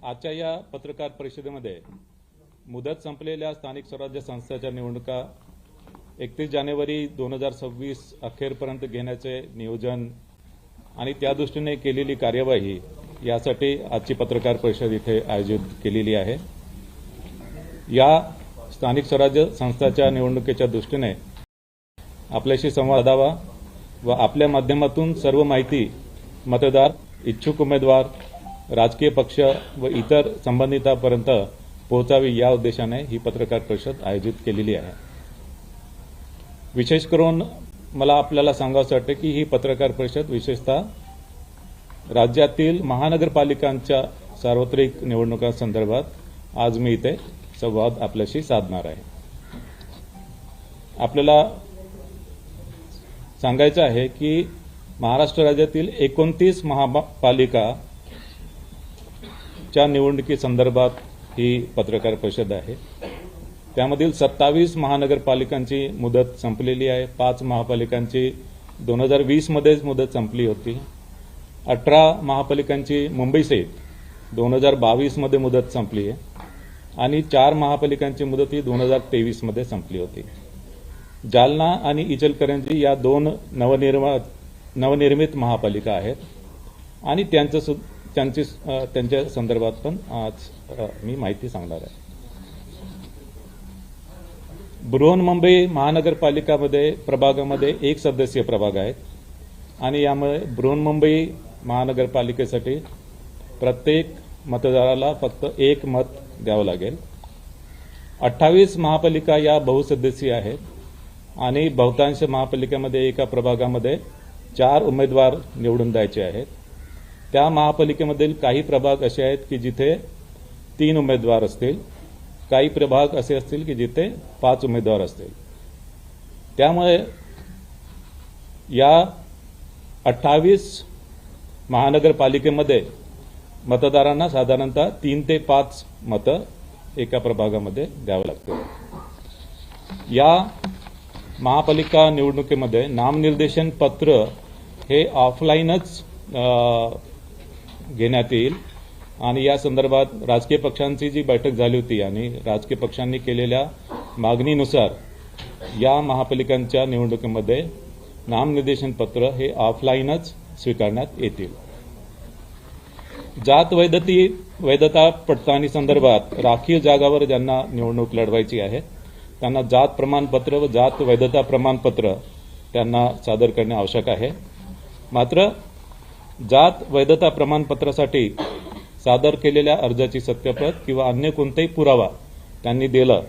आजच्या या पत्रकार परिषदेमध्ये मुदत संपलेल्या स्थानिक स्वराज्य संस्थांच्या निवडणुका 31 जानेवारी 2026 अखेरपर्यंत घेण्याचे नियोजन आणि त्या दृष्टीने केलेली कार्यवाही यासाठी आजची पत्रकार परिषद इथे आयोजित केलेली आहे। या स्थानिक स्वराज्य संस्थांच्या निवडणुकीच्या दृष्टीने आपल्याशी संवाद साधावा व आपल्या माध्यमातून सर्व माहिती मतदार, इच्छुक उमेदवार, राजकीय पक्ष व इतर संबंधितांपर्यंत पोहोचावी या उद्देशाने ही पत्रकार परिषद आयोजित केलेली आहे। विशेष करून मला आपल्याला सांगावंसं वाटतं की ही पत्रकार परिषद विशेषतः राज्यातील महानगरपालिकांच्या सार्वत्रिक निवडणुकांसंदर्भात आज मी इथे संवाद आपल्याशी साधणार आहे। आपल्याला सांगायचं आहे की महाराष्ट्र राज्यातील 29 महापालिकाच्या निवडणुकीसंदर्भात ही पत्रकार परिषद आहे। त्यामधील 27 महानगरपालिकांची मुदत संपलेली आहे। 5 महापालिकांची 2020 मध्येच मुदत संपली होती। 18 महापालिकांची मुंबईसहित 2022 मध्ये मुदत संपली आहे आणि 4 महापालिकांची मुदत ही 2023 मध्ये संपली होती। जालना आणि इचलकरंजी या 2 नवनिर्मित महापालिका आहेत आणि त्यांच्या संदर्भात पण आज मी माहिती सांगणार आहे। बृहन्मुंबई महानगरपालिकामध्ये प्रभागामध्ये 1 सदस्यीय प्रभाग आहेत आणि यामुळे बृहन्मुंबई महानगरपालिकेसाठी प्रत्येक मतदाराला फक्त 1 मत द्यावं लागेल। 28 महापालिका या बहुसदस्यीय आहेत आणि बहुतांश महापालिकेमध्ये एका प्रभागामध्ये 4 उमेदवार निवडून द्यायचे आहेत। त्या महापालिकेमधील काही प्रभाग असे आहेत की जिथे 3 उमेदवार असतील, काही प्रभाग असे असतील की जिथे 5 उमेदवार असतील। त्यामुळे या 28 महानगरपालिकेमध्ये मतदारांना साधारणतः 3 ते 5 मतं एका प्रभागामध्ये द्यावे लागतील। या महापालिका निवडणुकीमध्ये नामनिर्देशन पत्र हे ऑफलाईनच घेण्यात येईल आणि या संदर्भात राजकीय पक्षांची जी बैठक झाली होती आणि राजकीय पक्षांनी केलेल्या मागणीनुसार या महापालिकांच्या निवडणुकीमध्ये नामनिर्देशन पत्र हे ऑफलाईनच स्वीकारण्यात येतील। जात वैधता पडताळणी संदर्भात राखीव जागावर ज्यांना निवडणूक लढवायची आहे त्यांना जात प्रमाणपत्र व जात वैधता प्रमाणपत्र त्यांना सादर करणे आवश्यक आहे। मात्र जात वैधता प्रमाणपत्रासाठी सादर केलेल्या अर्जाची सत्यप्रत किंवा अन्य कोणताही पुरावा त्यांनी दिला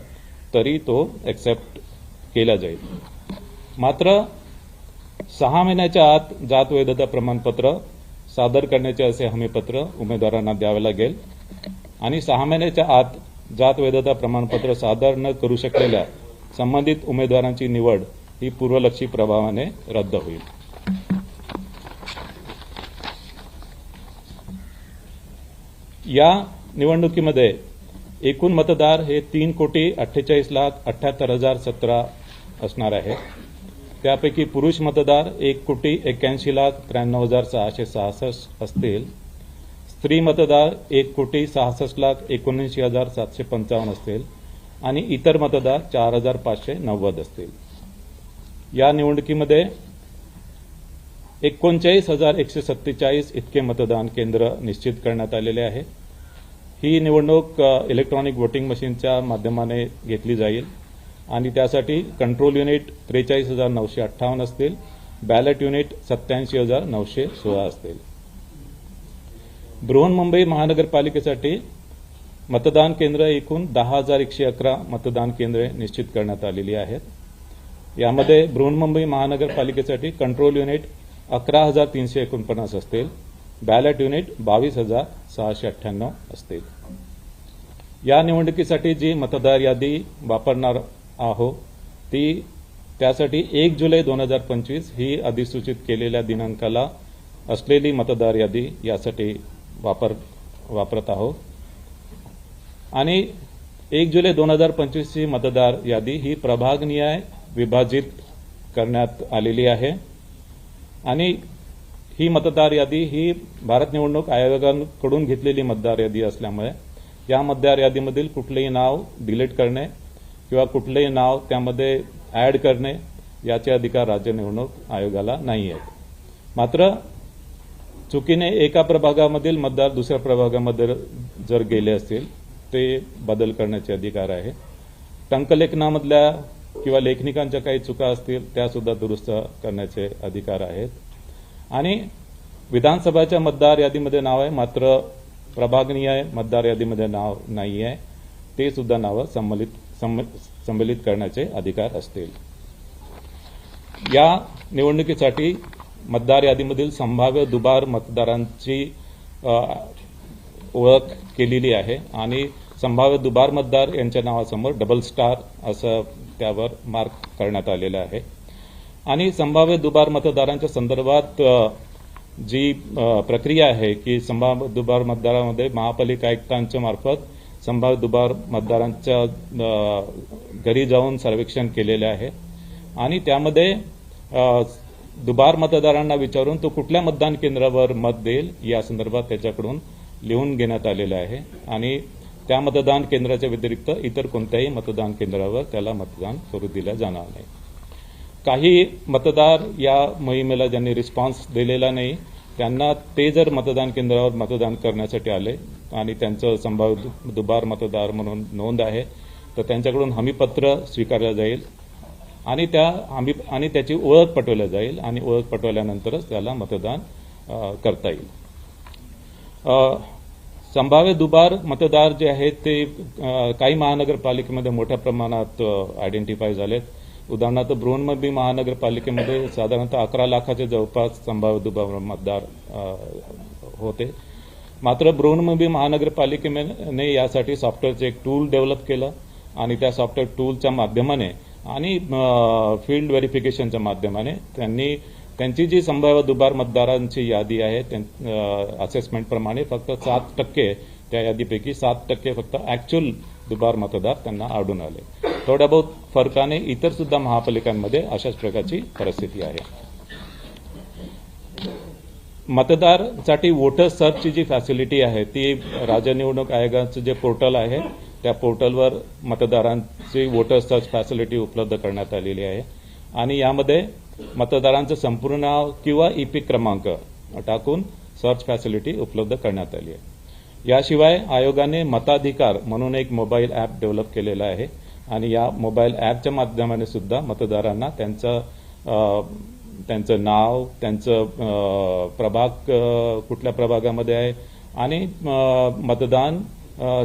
तरी तो एक्सेप्ट केला जाईल। मात्र 6 महिन्याच्या आत जात वैधता प्रमाणपत्र सादर करण्याचे असे हमीपत्र उमेदवारांना द्यावे लागेल आणि 6 महिन्याच्या आत जात वैधता प्रमाणपत्र सादर न करू शकलेल्या संबंधित उमेदवारांची निवड ही पूर्वलक्षी प्रभावाने रद्द होईल। या निवडणुकीमध्ये एकूण मतदार हे 3,48,78,017 असणार आहे। त्यापैकी पुरुष मतदार 1,81,93,666 असतील, स्त्री मतदार 1,66,79,755 असतील आणि इतर मतदार 4,590 असतील। या निवडणुकीमध्ये 39,147 इतके मतदान केंद्र निश्चित करण्यात आलेले आहे। ही निवडणूक इलेक्ट्रॉनिक वोटिंग मशीनच्या माध्यमाने घेतली जाईल आणि त्यासाठी कंट्रोल युनिट 43,958 असतील, बॅलेट युनिट 87,916 असतील। बृहन्मुंबई महानगरपालिकेसाठी मतदान केंद्र एकूण 10,111 मतदान केंद्रे निश्चित करण्यात आलेली आहेत। यामध्ये बृहन्मुंबई महानगरपालिकेसाठी कंट्रोल युनिट 11,349 असतील, बॅलेट युनिट 22,698 असतील। या निवडणुकीसाठी जी मतदार यादी वापरणार आहोत त्यासाठी 1 जुलै 2025 ही अधिसूचित केलेल्या दिनांकाला असलेली मतदार यादी यासाठी वापरत आहोत आणि 1 जुलै 2025 ची मतदार यादी ही प्रभागनिहाय विभाजित करण्यात आलेली आहे आणि ही मतदार यादी ही भारत निवडणूक आयोगाकडून घेतलेली मतदार यादी असल्यामुळे या मतदार यादीमधील कुठलेही नाव डिलीट करणे किंवा कुठलेही नाव त्यामध्ये ऍड करणे याचे अधिकार राज्य निवडणूक आयोगाला नाही आहेत। मात्र चुकीने एका प्रभागामधील मतदार दुसऱ्या प्रभागामध्ये जर गेले असतील ते बदल करण्याचे अधिकार आहे। टंकलेखनामधल्या किंवा लेखनिकांच्या काही चुका असतील त्या सुद्धा दुरुस्त करण्याचे अधिकार आहेत। आणि विधानसभाच्या मतदार यादीमध्ये नाव आहे मात्र प्रभागनीय मतदार यादीमध्ये नाव नाही आहे ते सुद्धा नावं संमलित करण्याचे अधिकार असतील। या निवडणुकीसाठी मतदार यादीमधील संभाव्य दुबार मतदारांची ओळख केलेली आहे आणि संभाव्य दुबार मतदार यांच्या नावासमोर डबल स्टार असं त्यावर मार्क करण्यात आलेलं आहे। आणि संभाव्य दुबार मतदारांच्या संदर्भात जी प्रक्रिया आहे की संभाव्य दुबार मतदारांमध्ये महापालिका आयुक्तांच्या मार्फत संभाव्य दुबार मतदारांच्या घरी जाऊन सर्वेक्षण केलेले आहे आणि त्यामध्ये दुबार मतदारांना विचारून तो कुठल्या मतदान केंद्रावर मत देईल या संदर्भात त्याच्याकडून लिहून घेण्यात आलेलं आहे आणि त्या मतदान केंद्राच्या व्यतिरिक्त इतर कोणत्याही मतदान केंद्रावर त्याला मतदान करू दिलं जाणार नाही। काही मतदार या मोहिमेला ज्यांनी रिस्पॉन्स दिलेला नाही त्यांना ते जर मतदान केंद्रावर मतदान करण्यासाठी आले आणि त्यांचं संभाव्य दुबार मतदार म्हणून नोंद आहे तर त्यांच्याकडून हमीपत्र स्वीकारलं जाईल आणि त्याची ओळख पटवली जाईल आणि ओळख पटवल्यानंतरच त्याला मतदान करता येईल। संभाव्य दुबार मतदार जे आहेत ते काही महानगरपालिकेमध्ये मोठ्या प्रमाणात आयडेंटिफाय झालेत। उदाहरणार्थ बृहन्मुंबई महानगरपालिकेमध्ये साधारणतः 11 लाखाच्या जवळपास संभाव्य दुबार मतदार होते। मात्र बृहन्मुंबई महानगरपालिकेने यासाठी सॉफ्टवेअरचे एक टूल डेव्हलप केलं आणि त्या सॉफ्टवेअर टूलच्या माध्यमाने आणि फील्ड व्हेरिफिकेशनच्या माध्यमाने त्यांची जी संभाव्य दुबार मतदारांची यादी आहे असेसमेंटप्रमाणे फक्त 7% त्या यादीपैकी 7% फक्त ऍक्च्युअल दुबार मतदार त्यांना आढळून आले। थोड्या बहुत फरकाने इतर सुद्धा महापालिकांमध्ये अशाच प्रकारची परिस्थिती आहे। मतदारांसाठी वोटर सर्चची जी फॅसिलिटी आहे ती राज्य निवडणूक आयोगाचं जे पोर्टल आहे त्या पोर्टलवर मतदारांची वोटर सर्च फॅसिलिटी उपलब्ध करण्यात आलेली आहे आणि यामध्ये मतदारांचं संपूर्ण नाव किंवा ईपिक क्रमांक टाकून सर्च फॅसिलिटी उपलब्ध करण्यात आली आहे। याशिवाय आयोगाने मताधिकार म्हणून एक मोबाईल ॲप डेव्हलप केलेला आहे आणि या मोबाईल ॲपच्या माध्यमाने सुद्धा मतदारांना त्यांचं नाव त्यांचं प्रभाग कुठल्या प्रभागामध्ये आहे आणि मतदान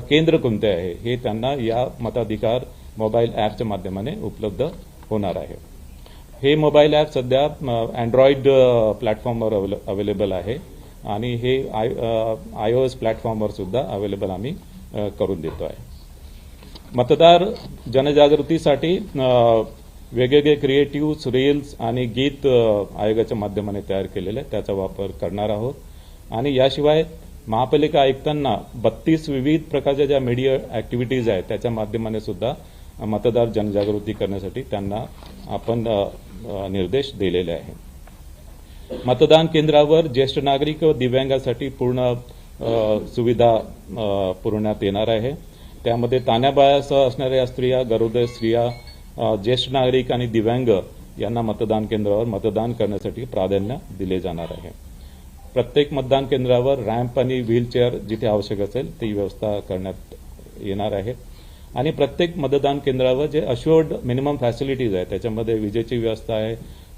केंद्र कोणते आहे हे त्यांना या मताधिकार मोबाईल ॲपच्या माध्यमाने उपलब्ध होणार आहे। हे मोबाईल ॲप सध्या अँड्रॉइड प्लॅटफॉर्मवर अवेलेबल आहे आणि हे iOS प्लॅटफॉर्मवर सुद्धा अवेलेबल आम्ही करून देतो आहे। मतदार जनजागृतीसाठी वेगवेगळे क्रिएटिव्ह रील्स आणि गीत आयोगाच्या माध्यमाने तयार केलेले त्याचा वापर करणार आहोत आणि याशिवाय महापालिका आयुक्तांना 32 विविध प्रकारच्या ज्या मीडिया ऍक्टिव्हिटीज आहेत त्याच्या माध्यमाने सुद्धा मतदार जनजागृती करण्यासाठी त्यांना आपण निर्देश दिलेले आहे। मतदान केंद्रावर ज्येष्ठ नागरिक व दिव्यांगासाठी पूर्ण सुविधा पुरवण्यात येणार आहे। त्यामध्ये तान्याबाळासह असणाऱ्या स्त्रिया, गरोदर स्त्रिया, ज्येष्ठ नागरिक आणि दिव्यांग यांना मतदान केंद्रावर मतदान करण्यासाठी प्राधान्य दिले जाणार आहे। प्रत्येक मतदान केंद्रावर रॅम्प आणि व्हीलचेअर जिथे आवश्यक असेल ती व्यवस्था करण्यात येणार आहे आणि प्रत्येक मतदान केंद्रावर जे अश्युअर्ड मिनिमम फॅसिलिटीज आहे त्याच्यामध्ये विजेची व्यवस्था आहे,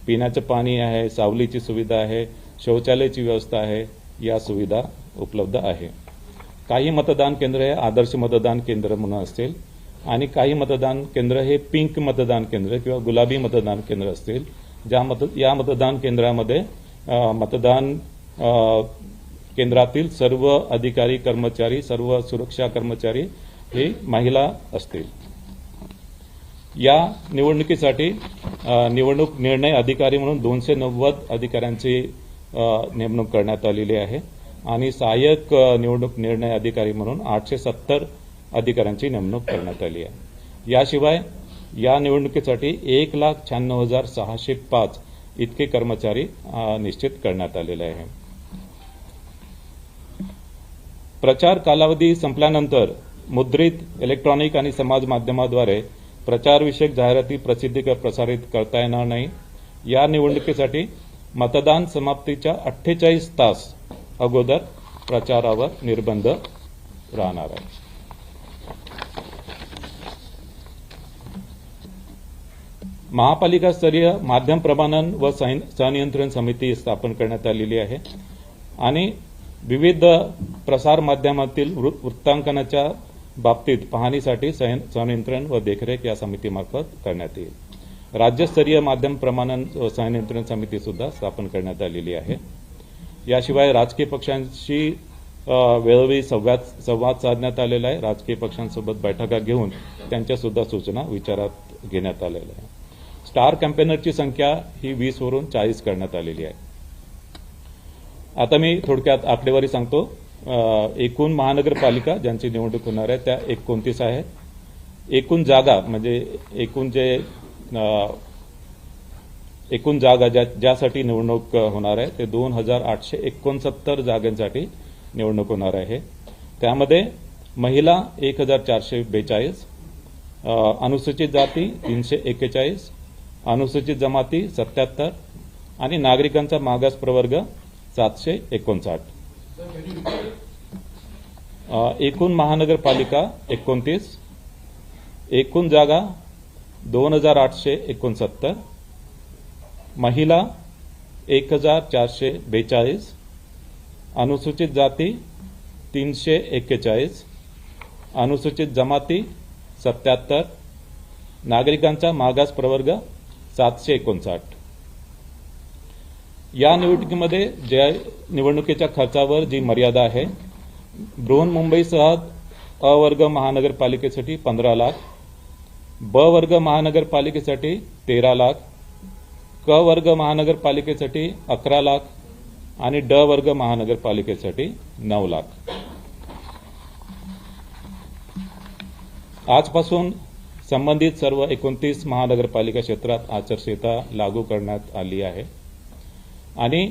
पिण्याचं पाणी आहे, सावलीची सुविधा आहे, शौचालयाची व्यवस्था आहे, या सुविधा उपलब्ध आहे। काही मतदान केंद्र हे आदर्श मतदान केंद्र म्हणून असतील आणि काही मतदान केंद्र हे पिंक मतदान केंद्र किंवा गुलाबी मतदान केंद्र असतील या मतदान केंद्रामध्ये मतदान केंद्रातील सर्व अधिकारी कर्मचारी, सर्व सुरक्षा कर्मचारी हे महिला असतील। या निवडणुकीसाठी निवडणूक निर्णय अधिकारी म्हणून 290 अधिकाऱ्यांची नेमणूक करण्यात आलेली आहे आणि सहाय्यक निवडणूक निर्णय अधिकारी म्हणून 870 अधिकाऱ्यांची नेमणूक करण्यात आली आहे। याशिवाय या निवडणुकीसाठी 1,96,605 इतके कर्मचारी निश्चित करण्यात आलेले आहे. प्रचार कालावधी संपल्यानंतर मुद्रित, इलेक्ट्रॉनिक आणि समाज माध्यमाद्वारे प्रचारविषयक जाहिराती प्रसारित करता येणार नाही. या निवडणुकीसाठी मतदान समाप्तीच्या 48 तास अगोदर प्रचारावर निर्बंध राहणार आहे. महापालिकास्तरीय माध्यम प्रमाणन व संनियंत्रण समिती स्थापन करण्यात आलेली आहे आणि विविध प्रसार माध्यमातील वृत्तांकनाच्या बाबतीत पाहणीसाठी संनियंत्रण व देखरेख या समितीमार्फत करण्यात येईल. राज्यस्तरीय माध्यम प्रमाणन व संनियंत्रण समिती सुद्धा स्थापन करण्यात आलेली आहे. याशिवाय राजकीय पक्षांशी वेळोवेळी संवाद साधण्यात आलेला आहे. राजकीय पक्षांसोबत बैठका घेऊन त्यांच्या सुद्धा सूचना विचारात घेण्यात आलेल्या आहे. स्टार कॅम्पेनरची संख्या ही 20 वरून 40 करण्यात आलेली आहे. आता मी थोडक्यात आकडेवारी सांगतो. एकूण महानगरपालिका ज्यांची निवडणूक होणार आहे त्या 29 आहेत. एकूण जागा म्हणजे एकूण जागा ज्यासाठी निवडणूक होणार आहे ते 2869 जागांसाठी निवडणूक होणार आहे. त्यामध्ये महिला 1442, अनुसूचित जाती 341, अनुसूचित जमाती 77 आणि नागरिकांचा मागास प्रवर्ग 759. एकूण महानगरपालिका 29, एकूण जागा 2869, महिला 1442, अनुसूचित जाती 341, अनुसूचित जमाती 77, नागरिकांचा मागास प्रवर्ग 759. या निवडणुकीमध्ये ज्या निवडणुकीच्या खर्चावर जी मर्यादा आहे, बृहन्मुंबईसह अ वर्ग महानगरपालिकेसाठी 15 लाख, ब वर्ग महानगरपालिकेसाठी 13 लाख, क वर्ग महानगरपालिकेसाठी 11 लाख आणि ड वर्ग महानगरपालिकेसाठी 9 लाख. आजपासून संबंधित सर्व 29 महानगरपालिका क्षेत्रात आचारसंहिता लागू करण्यात आली आहे आणि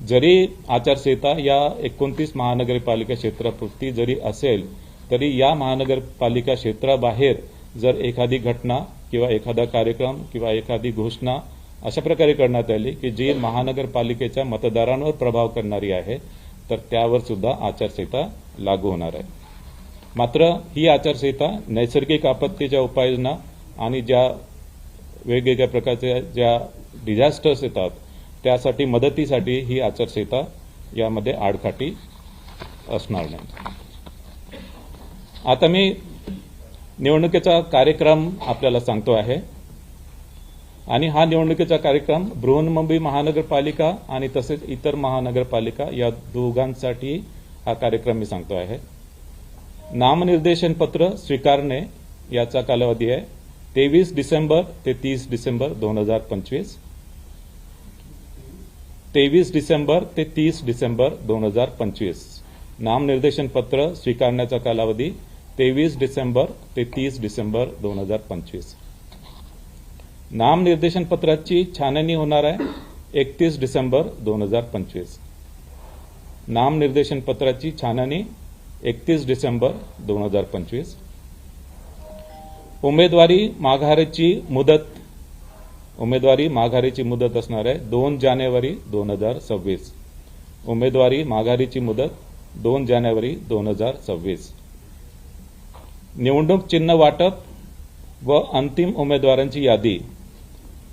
जरी आचारसंहिता या 29 महानगरपालिका क्षेत्रापुरती जरी असेल तरी या महानगरपालिका क्षेत्राबाहेर जर एखादी घटना किंवा एखादा कार्यक्रम किंवा एखादी घोषणा अशा प्रकारे करण्यात आली की जी महानगरपालिकेच्या मतदारांवर प्रभाव करणारी आहे तर त्यावर सुद्धा आचारसंहिता लागू होणार आहे. मात्र ही आचारसंहिता नैसर्गिक आपत्तीच्या उपाययोजना आणि ज्या वेगवेगळ्या प्रकारच्या ज्या डिझास्टर्स येतात त्यासाठी मदतीसाठी ही आचारसंहिता यामध्ये आडकाठी असणार नाही. आता मी निवडणुकीचा कार्यक्रम आपल्याला सांगतो आहे आणि हा निवडणुकीचा कार्यक्रम बृहन्मुंबई महानगरपालिका आणि तसेच इतर महानगरपालिका या दोघांसाठी हा कार्यक्रम मी सांगतो आहे. नामनिर्देशन पत्र स्वीकारणे याचा कालावधी आहे 23 डिसेंबर ते 30 डिसेंबर 2025. 23 डिसेंबर ते 30 डिसेंबर 2025. नामनिर्देशन पत्र स्वीकारण्याचा कालावधी 23 डिसेंबर ते 30 डिसेंबर 2025. नामनिर्देशन पत्राची छाननी होणार आहे 31 डिसेंबर 2025. नामनिर्देशन पत्राची छाननी 31 डिसेंबर 2025. उमेदवारी माघारीची मुदत असणार आहे 2 जानेवारी 2026. उमेदवारी माघारीची मुदत 2 जानेवारी 2026. निवडणूक चिन्ह वाटप व अंतिम उमेदवारांची यादी.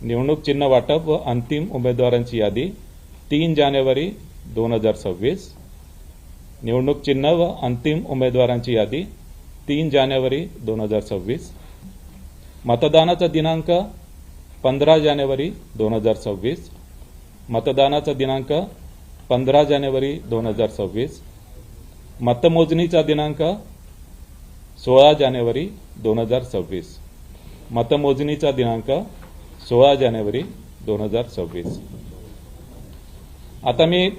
निवडणूक चिन्ह वाटप व अंतिम उमेदवारांची यादी 3 जानेवारी 2026. निवडणूक चिन्ह व अंतिम उमेदवारांची यादी 3 जानेवारी 2026. मतदानाचा दिनांक 15 जानेवारी 2026. मतदानाचा दिनांक 15 जानेवारी 2026. मतमोजणीचा दिनांक 16 जानेवारी 2026. मतमोजणीचा दिनांक 16 जानेवारी 2026. आता मी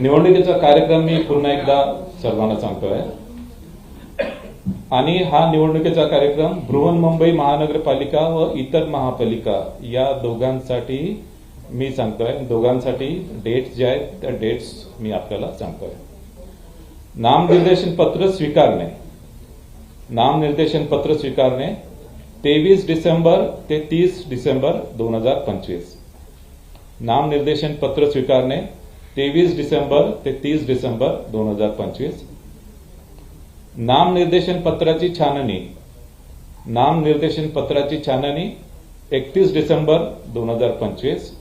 निवडणुकीचा कार्यक्रम मी पुन्हा एकदा सर्वांना सांगतोय आणि हा निवडणुकीचा कार्यक्रम बृहन्मुंबई महानगरपालिका व इतर महापालिका या दोघांसाठी मी सांगतोय. दोघांसाठी डेट्स जे आहेत त्या डेट्स मी आपल्याला सांगतोय. नामनिर्देशन पत्र स्वीकारणे. नामनिर्देशन पत्र स्वीकारणे 23 डिसेंबर ते 30 डिसेंबर 2025. नामनिर्देशन पत्र स्वीकारणे 23 डिसेंबर ते 30 डिसेंबर 2025. नामनिर्देशन पत्राची छाननी. नामनिर्देशन पत्राची छाननी 31 डिसेंबर 2025.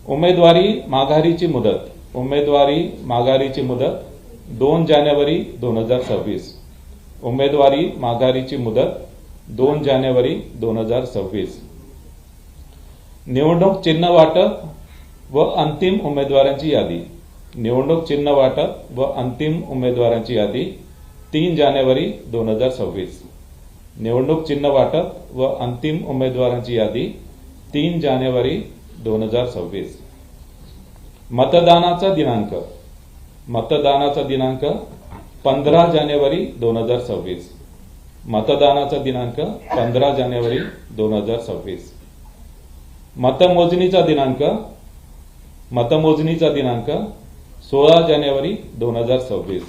उमेदवारी माघारीची मुदत. उमेदवारी माघारीची मुदत 2 जानेवारी 2026. उमेदवारी माघारीची मुदत 2 जानेवारी 2026. निवडणूक चिन्ह वाटप व अंतिम उमेदवारांची यादी. निवडणूक चिन्ह वाटप व अंतिम उमेदवारांची यादी 3 जानेवारी 2026. निवडणूक चिन्ह वाटप व अंतिम उमेदवारांची यादी 3 जानेवारी 2026. मतदानाचा दिनांक. मतदानाचा दिनांक 15 जानेवारी 2026. मतदानाचा दिनांक 15 जानेवारी 2026. मतमोजणीचा दिनांक. मतमोजणीचा दिनांक 16 जानेवारी 2026.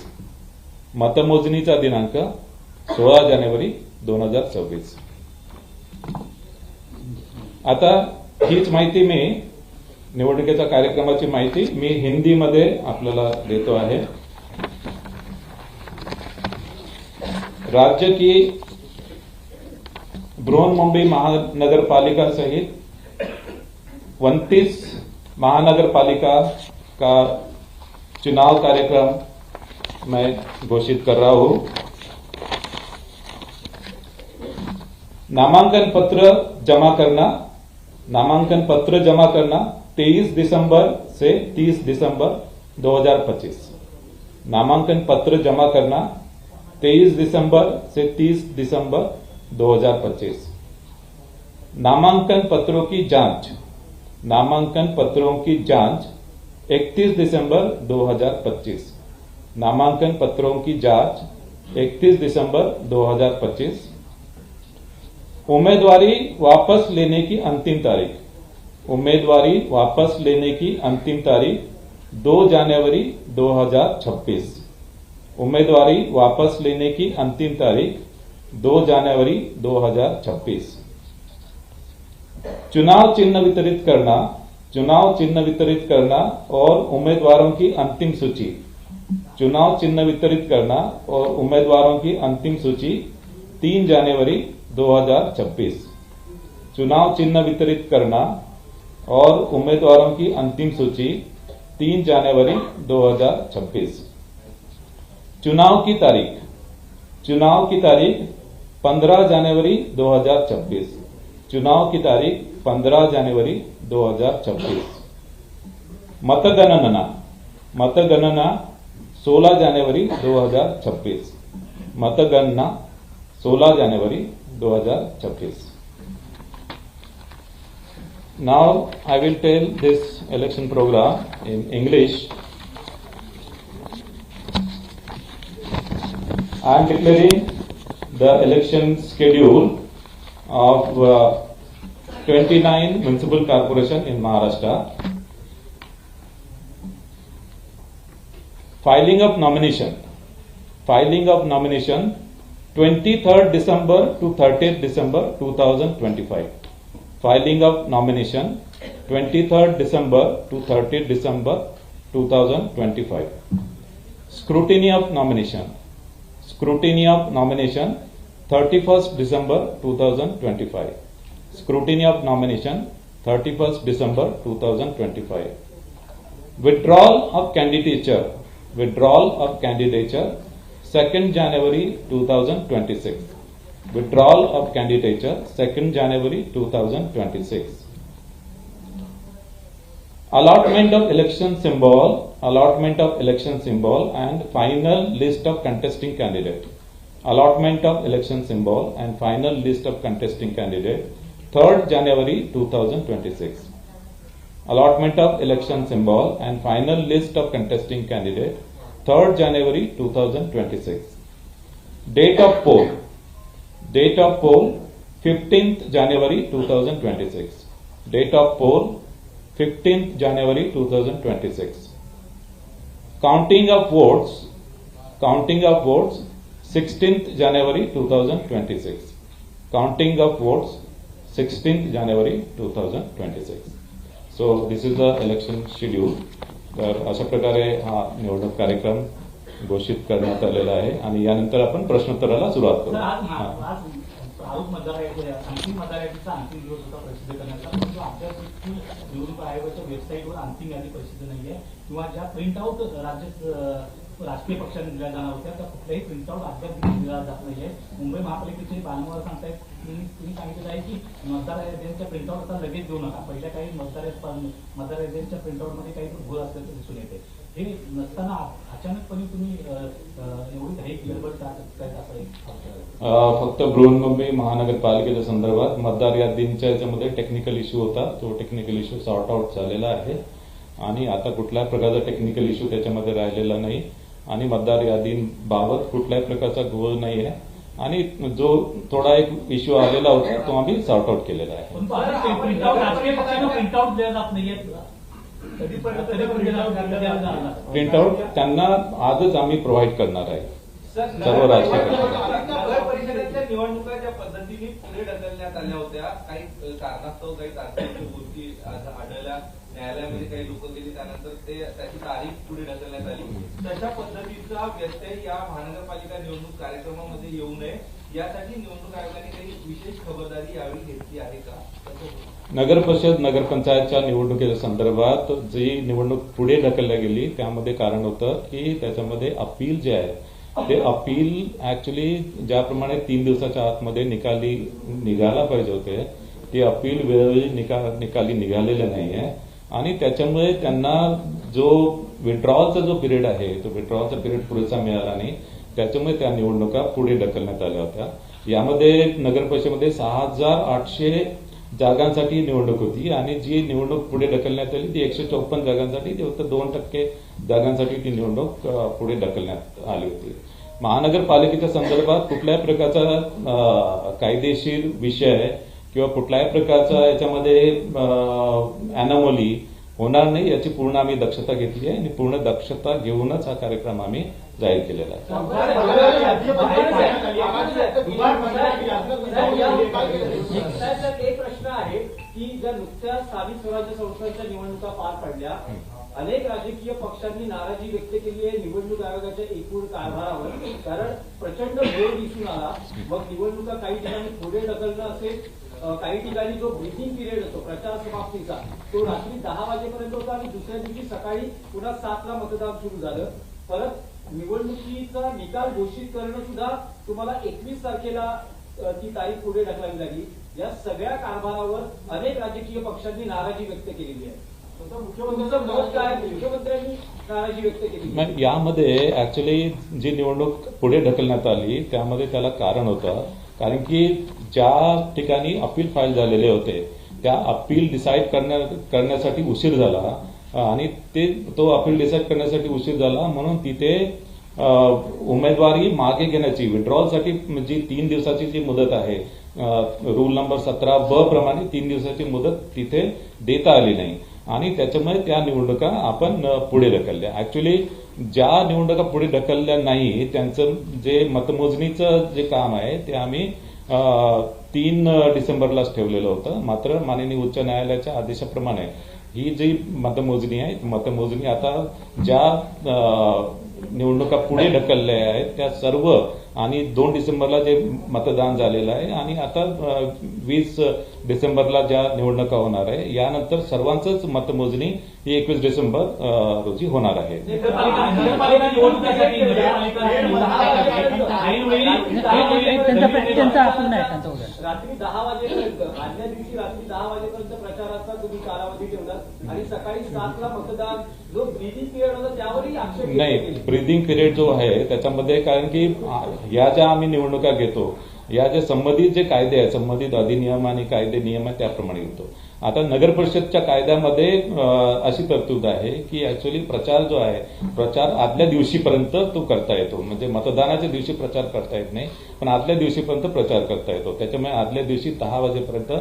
मतमोजणीचा दिनांक 16 जानेवारी 2026. आता हीच माहिती मी निवडणुकीच्या कार्यक्रमाची माहिती मी हिंदीमध्ये आपल्याला देतो आहे. राज्य की बृहन्मुंबई महानगरपालिका सहित 29 महानगरपालिका का चुनाव कार्यक्रम मैं घोषित कर रहा हूं. नामांकन पत्र जमा करना. नामांकन पत्र जमा करना 23 दिसंबर से 30 दिसंबर 2025. नामांकन पत्र जमा करना 23 दिसंबर से 30 दिसंबर 2025. नामांकन पत्रों की जांच. नामांकन पत्रों की जांच 31 दिसंबर 2025. नामांकन पत्रों की जांच 31 दिसंबर 2025. उम्मीदवारी वापस लेने की अंतिम तारीख. उम्मीदवारी वापस लेने की अंतिम तारीख 2 जनवरी 2026. उम्मीदवारी वापस लेने की अंतिम तारीख 2 जनवरी 2026. चुनाव चिन्ह वितरित करना. चुनाव चिन्ह वितरित करना और उम्मीदवारों की अंतिम सूची. चुनाव चिन्ह वितरित करना और उम्मीदवारों की अंतिम सूची 3 जनवरी 2026. चुनाव चिन्ह वितरित करना और उम्मीदवारों की अंतिम सूची 3 जनवरी 2026. चुनाव की तारीख. चुनाव की तारीख 15 जनवरी 2026. चुनाव की तारीख 15 जनवरी 2026. मतगणना. मतगणना 16 जनवरी 2026. मतगणना 16 January 2026. Now I will tell this election program in English. I am declaring the election schedule of 29 municipal corporation in Maharashtra. Filing of nomination. Filing of nomination 23rd December to 30th December 2025. Filing of nomination 23rd December to 30th December 2025. Scrutiny of nomination. Scrutiny of nomination 31st December 2025. Scrutiny of nomination 31st December 2025. Withdrawal of candidature. Withdrawal of candidature 2nd January 2026. Withdrawal of candidature 2nd January 2026. Allotment of election symbol. Allotment of election symbol and final list of contesting candidate. Allotment of election symbol and final list of contesting candidate 3rd January 2026. allotment of election symbol and final list of contesting candidate 3rd January 2026. Date of poll 15th January 2026. Date of poll 15th January 2026. Counting of votes 16th January 2026. Counting of votes 16th January 2026. So this is the election schedule. तर अशा प्रकारे हा निवडणूक कार्यक्रम घोषित करण्यात आलेला आहे आणि यानंतर आपण प्रश्नोत्तराला सुरुवात करू. अंतिम मतदाराचा अंतिम दिवस होता प्रसिद्ध करण्याचा, परंतु अद्याप निवडणूक आयोगाच्या वेबसाईटवर अंतिम यादी प्रसिद्ध नाहीये किंवा ज्या प्रिंट आउट राजकीय पक्षांनी दिल्या जाणार होत्या त्या कुठल्याही प्रिंट आउट अद्याप दिला जात नाहीये. मुंबई महापालिकेचे बालमावर सांगतायत, तुम्ही सांगितलं आहे की मतदार याद्यांच्या प्रिंट आउट आता लगेच देऊ नका, पहिल्या काही मतदार याद्यांच्या प्रिंट आउट मध्ये काही भूल असल्याचं दिसून येते. हे नसताना अचानकपणे तुम्ही एवढी काही गडबड करतायत असं फक्त बृहन्मुंबई महानगरपालिकेच्या संदर्भात मतदार यादींच्या याच्यामध्ये टेक्निकल इश्यू होता, तो टेक्निकल इश्यू सॉर्ट आउट झालेला आहे आणि आता कुठल्याही प्रकारचा टेक्निकल इश्यू त्याच्यामध्ये राहिलेला नाही आणि मतदार यादींबाबत कुठल्याही प्रकारचा घोळ नाही आहे आणि जो थोडा एक इश्यू आलेला होता तो आम्ही सॉर्ट आउट केलेला आहे. प्रिंट आउट त्यांना आजच आम्ही प्रोव्हाइड करणार आहे सर्व राजकीय नगर परिषदेच्या निवडणुका ज्या पद्धतीने पुढे ढकलण्यात आल्या होत्या, काही कारणास्तव काही तारखेच्या गोष्टी आढळल्या, न्यायालयामध्ये काही लोक गेली, त्यानंतर त्याची तारीख पुढे ढकलण्यात आली. तशा पद्धतीचा व्यत्यय या महानगरपालिका निवडणूक कार्यक्रमामध्ये येऊ नये यासाठी निवडणूक आयोगाने काही विशेष खबरदारी यावेळी घेतली आहे का? नगर परिषद नगरपंचायतच्या निवडणुकीच्या संदर्भात जी निवडणूक पुढे ढकलल्या गेली त्यामध्ये कारण होतं की त्याच्यामध्ये अपील जे आहे ते अपील ऍक्च्युली ज्याप्रमाणे 3 दिवसाच्या आतमध्ये निघायला पाहिजे होते ते अपील वेळोवेळी निकाली निघालेले नाहीये आणि त्याच्यामुळे त्यांना जो विड्रॉलचा जो पिरियड आहे तो विड्रॉलचा पिरियड पुरेसा मिळाला नाही, त्याच्यामुळे त्या निवडणुका पुढे ढकलण्यात आल्या होत्या. यामध्ये नगर परिषदेमध्ये 6,800 जागांसाठी निवडणूक होती आणि जी निवडणूक पुढे ढकलण्यात आली ती 154 जागांसाठी, ती फक्त 2% जागांसाठी ती निवडणूक पुढे ढकलण्यात आली होती. महानगरपालिकेच्या संदर्भात कुठल्याही प्रकारचा कायदेशीर विषय किंवा कुठल्याही प्रकारचा याच्यामध्ये अॅनोमली होणार नाही याची पूर्ण आम्ही दक्षता घेतली आहे आणि पूर्ण दक्षता घेऊनच हा कार्यक्रम आम्ही जाहीर केलेला आहे. एक प्रश्न आहे की ज्या नुकत्याच स्थानिक स्वराज्य संस्थांच्या निवडणुका पार पडल्या, अनेक राजकीय पक्षांनी नाराजी व्यक्त केली आहे निवडणूक आयोगाच्या एकूण कारभारावर, कारण प्रचंड घोळ दिसून आला. मग निवडणुका काही ठिकाणी पुढे ढकलणं असेल, काही ठिकाणी जो ब्रीथिंग पिरियड असतो प्रचार समाप्तीचा तो रात्री 10 वाजेपर्यंत होता आणि दुसऱ्या दिवशी सकाळी पुन्हा 7ला मतदान सुरू झालं. परत निवडणुकीचा निकाल घोषित करणं सुद्धा तुम्हाला 21 तारखेला ती तारीख पुढे ढकलावी लागली. या सगळ्या कारभारावर अनेक राजकीय पक्षांनी नाराजी व्यक्त केलेली आहे. मुख्यमंत्र्यांचं मत काय? मुख्यमंत्र्यांनी नाराजी व्यक्त केली. यामध्ये ऍक्च्युली जी निवडणूक पुढे ढकलण्यात आली त्यामध्ये त्याला कारण होतं, कारण की ज्या ठिकाणी अपील फाईल झालेले होते त्या अपील डिसाईड करण्यासाठी उशीर झाला आणि तो अपील डिसाईड करण्यासाठी उशीर झाला म्हणून तिथे उमेदवारी मागे घेण्याची विड्रॉलसाठी जी 3 दिवसाची जी मुदत आहे रूल नंबर 17B प्रमाणे 3 दिवसाची मुदत तिथे देता आली नाही आणि त्याच्यामुळे त्या निवडणुका आपण पुढे ढकलल्या. ऍक्च्युली ज्या निवडणुका पुढे ढकलल्या नाही त्यांचं जे मतमोजणीचं जे काम आहे ते आम्ही 3 डिसेंबरलाच ठेवलेलं होतं. मात्र माननीय उच्च न्यायालयाच्या आदेशाप्रमाणे ही जी मतमोजणी आहे मतमोजणी आता ज्या निवडणुका पुढे ढकलल्या आहेत त्या सर्व आणि 2 डिसेंबरला जे मतदान झालेलं आहे आणि आता 20 डिसेंबरला ज्या निवडणुका होणार आहे यानंतर सर्वांचंच मतमोजणी ही 21 डिसेंबर रोजी होणार आहे. रात्री 10 वाजेपर्यंत आदल्या दिवशी रात्री 10 वाजेपर्यंत प्रचाराचा तुम्ही कालावधी ठेवला आणि सकाळी 7ला मतदान, जो ब्रीदिंग पिरियड होता त्यावरही आक्षेप नाही. ब्रीदिंग पिरियड जो आहे त्याच्यामध्ये कारण की या ज्या आम्ही निवडणुका घेतो या जे संबंधित जे कायदे आहेत, संबंधित अधिनियम आणि कायदे नियम आहेत त्याप्रमाणे होतो. आता नगर परिषदच्या कायद्यामध्ये अशी तरतूद आहे की ऍक्च्युअली प्रचार जो आहे, प्रचार आदल्या दिवशीपर्यंत तो करता येतो. म्हणजे मतदानाच्या दिवशी प्रचार करता येत नाही, पण आदल्या दिवशीपर्यंत प्रचार करता येतो. त्याच्यामुळे आदल्या दिवशी 10 वाजेपर्यंत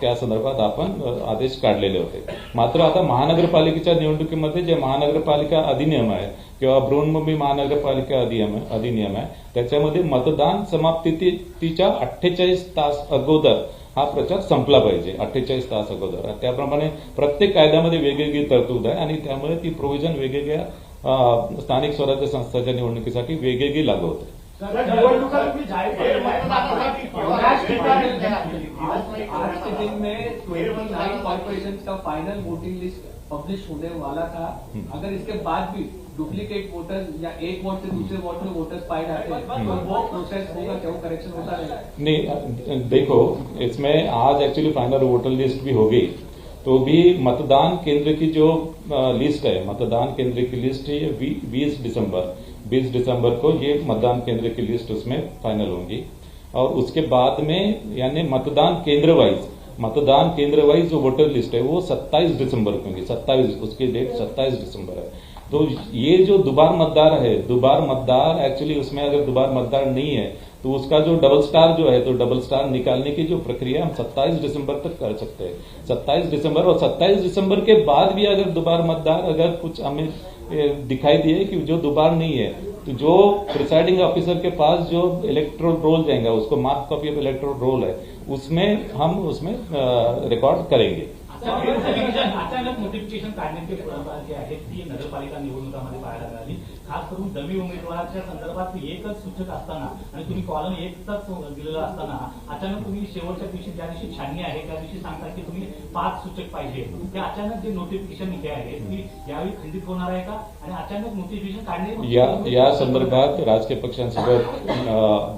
त्या संदर्भात आपण आदेश काढलेले होते. मात्र आता महानगरपालिकेच्या निवडणुकीमध्ये जे महानगरपालिका अधिनियम आहे किंवा बृहन्मुंबई महानगरपालिका अधिनियम आहे, त्याच्यामध्ये मतदान समाप्तीच्या 48 तास अगोदर हा प्रचार संपला पाहिजे. 48 तास अगोदर. त्याप्रमाणे प्रत्येक कायद्यामध्ये वेगवेगळी तरतूद आहे आणि त्यामुळे ती प्रोव्हिजन वेगवेगळ्या स्थानिक स्वराज्य संस्थांच्या निवडणुकीसाठी वेगवेगळी लागू होते. निवडणुका तुम्ही जाहीर केल्या. आज के दिन में 29 कॉर्पोरेशन का फाइनल वोटिंग लिस्ट पब्लिश होने वाला था. अगर इसके बाद भी डुप्लीकेट वोटर्स या एक वोट से दूसरे वोट में वोटर्स पाए जाते हैं तो वो प्रोसेस होगा क्या, वो करेक्शन होता रहेगा? नहीं, देखो इसमें आज एक्चुअली फाइनल वोटर लिस्ट भी हो गई, तो भी मतदान केंद्र की जो लिस्ट है, मतदान केंद्र की लिस्ट है, ये 20 दिसंबर को ये मतदान केंद्र की लिस्ट उसमें फाइनल होंगी. और उसके बाद में यानी मतदान केंद्र वाइज जो वोटर लिस्ट है वो 27 दिसंबर को होंगी. 27 उसकी डेट 27 दिसंबर है. तो ये जो दुबार मतदार एक्चुअली उसमें अगर दुबार मतदार नहीं है तो उसका जो डबल स्टार जो है, तो डबल स्टार निकालने की जो प्रक्रिया हम 27 दिसंबर तक कर सकते हैं. 27 दिसंबर और 27 दिसंबर के बाद भी अगर दुबार मतदार अगर कुछ हमें दिखाई दिए कि जो दुबार नहीं है, तो जो प्रिसाइडिंग ऑफिसर के पास जो इलेक्ट्रोल रोल जाएगा, उसको mark copy of electoral roll है, उसमें हम उसमें रिकॉर्ड करेंगे. अचानक नोटिफिकेशन काढण्याचे जे आहेत ती नगरपालिका निवडणुकामध्ये पाहायला मिळाली. खास करून डमी उमेदवाराच्या संदर्भात एकच सूचक असताना आणि तुम्ही कॉलम एकचाच दिलेला असताना अचानक तुम्ही शेवटच्या दिवशी ज्या दिवशी छाननी आहे त्या दिवशी सांगता की तुम्ही 5 सूचक पाहिजे. ते अचानक जे नोटिफिकेशन हे आहे ती यावेळी खंडित होणार आहे का? आणि अचानक नोटिफिकेशन काढणे या संदर्भात राजकीय पक्षांसोबत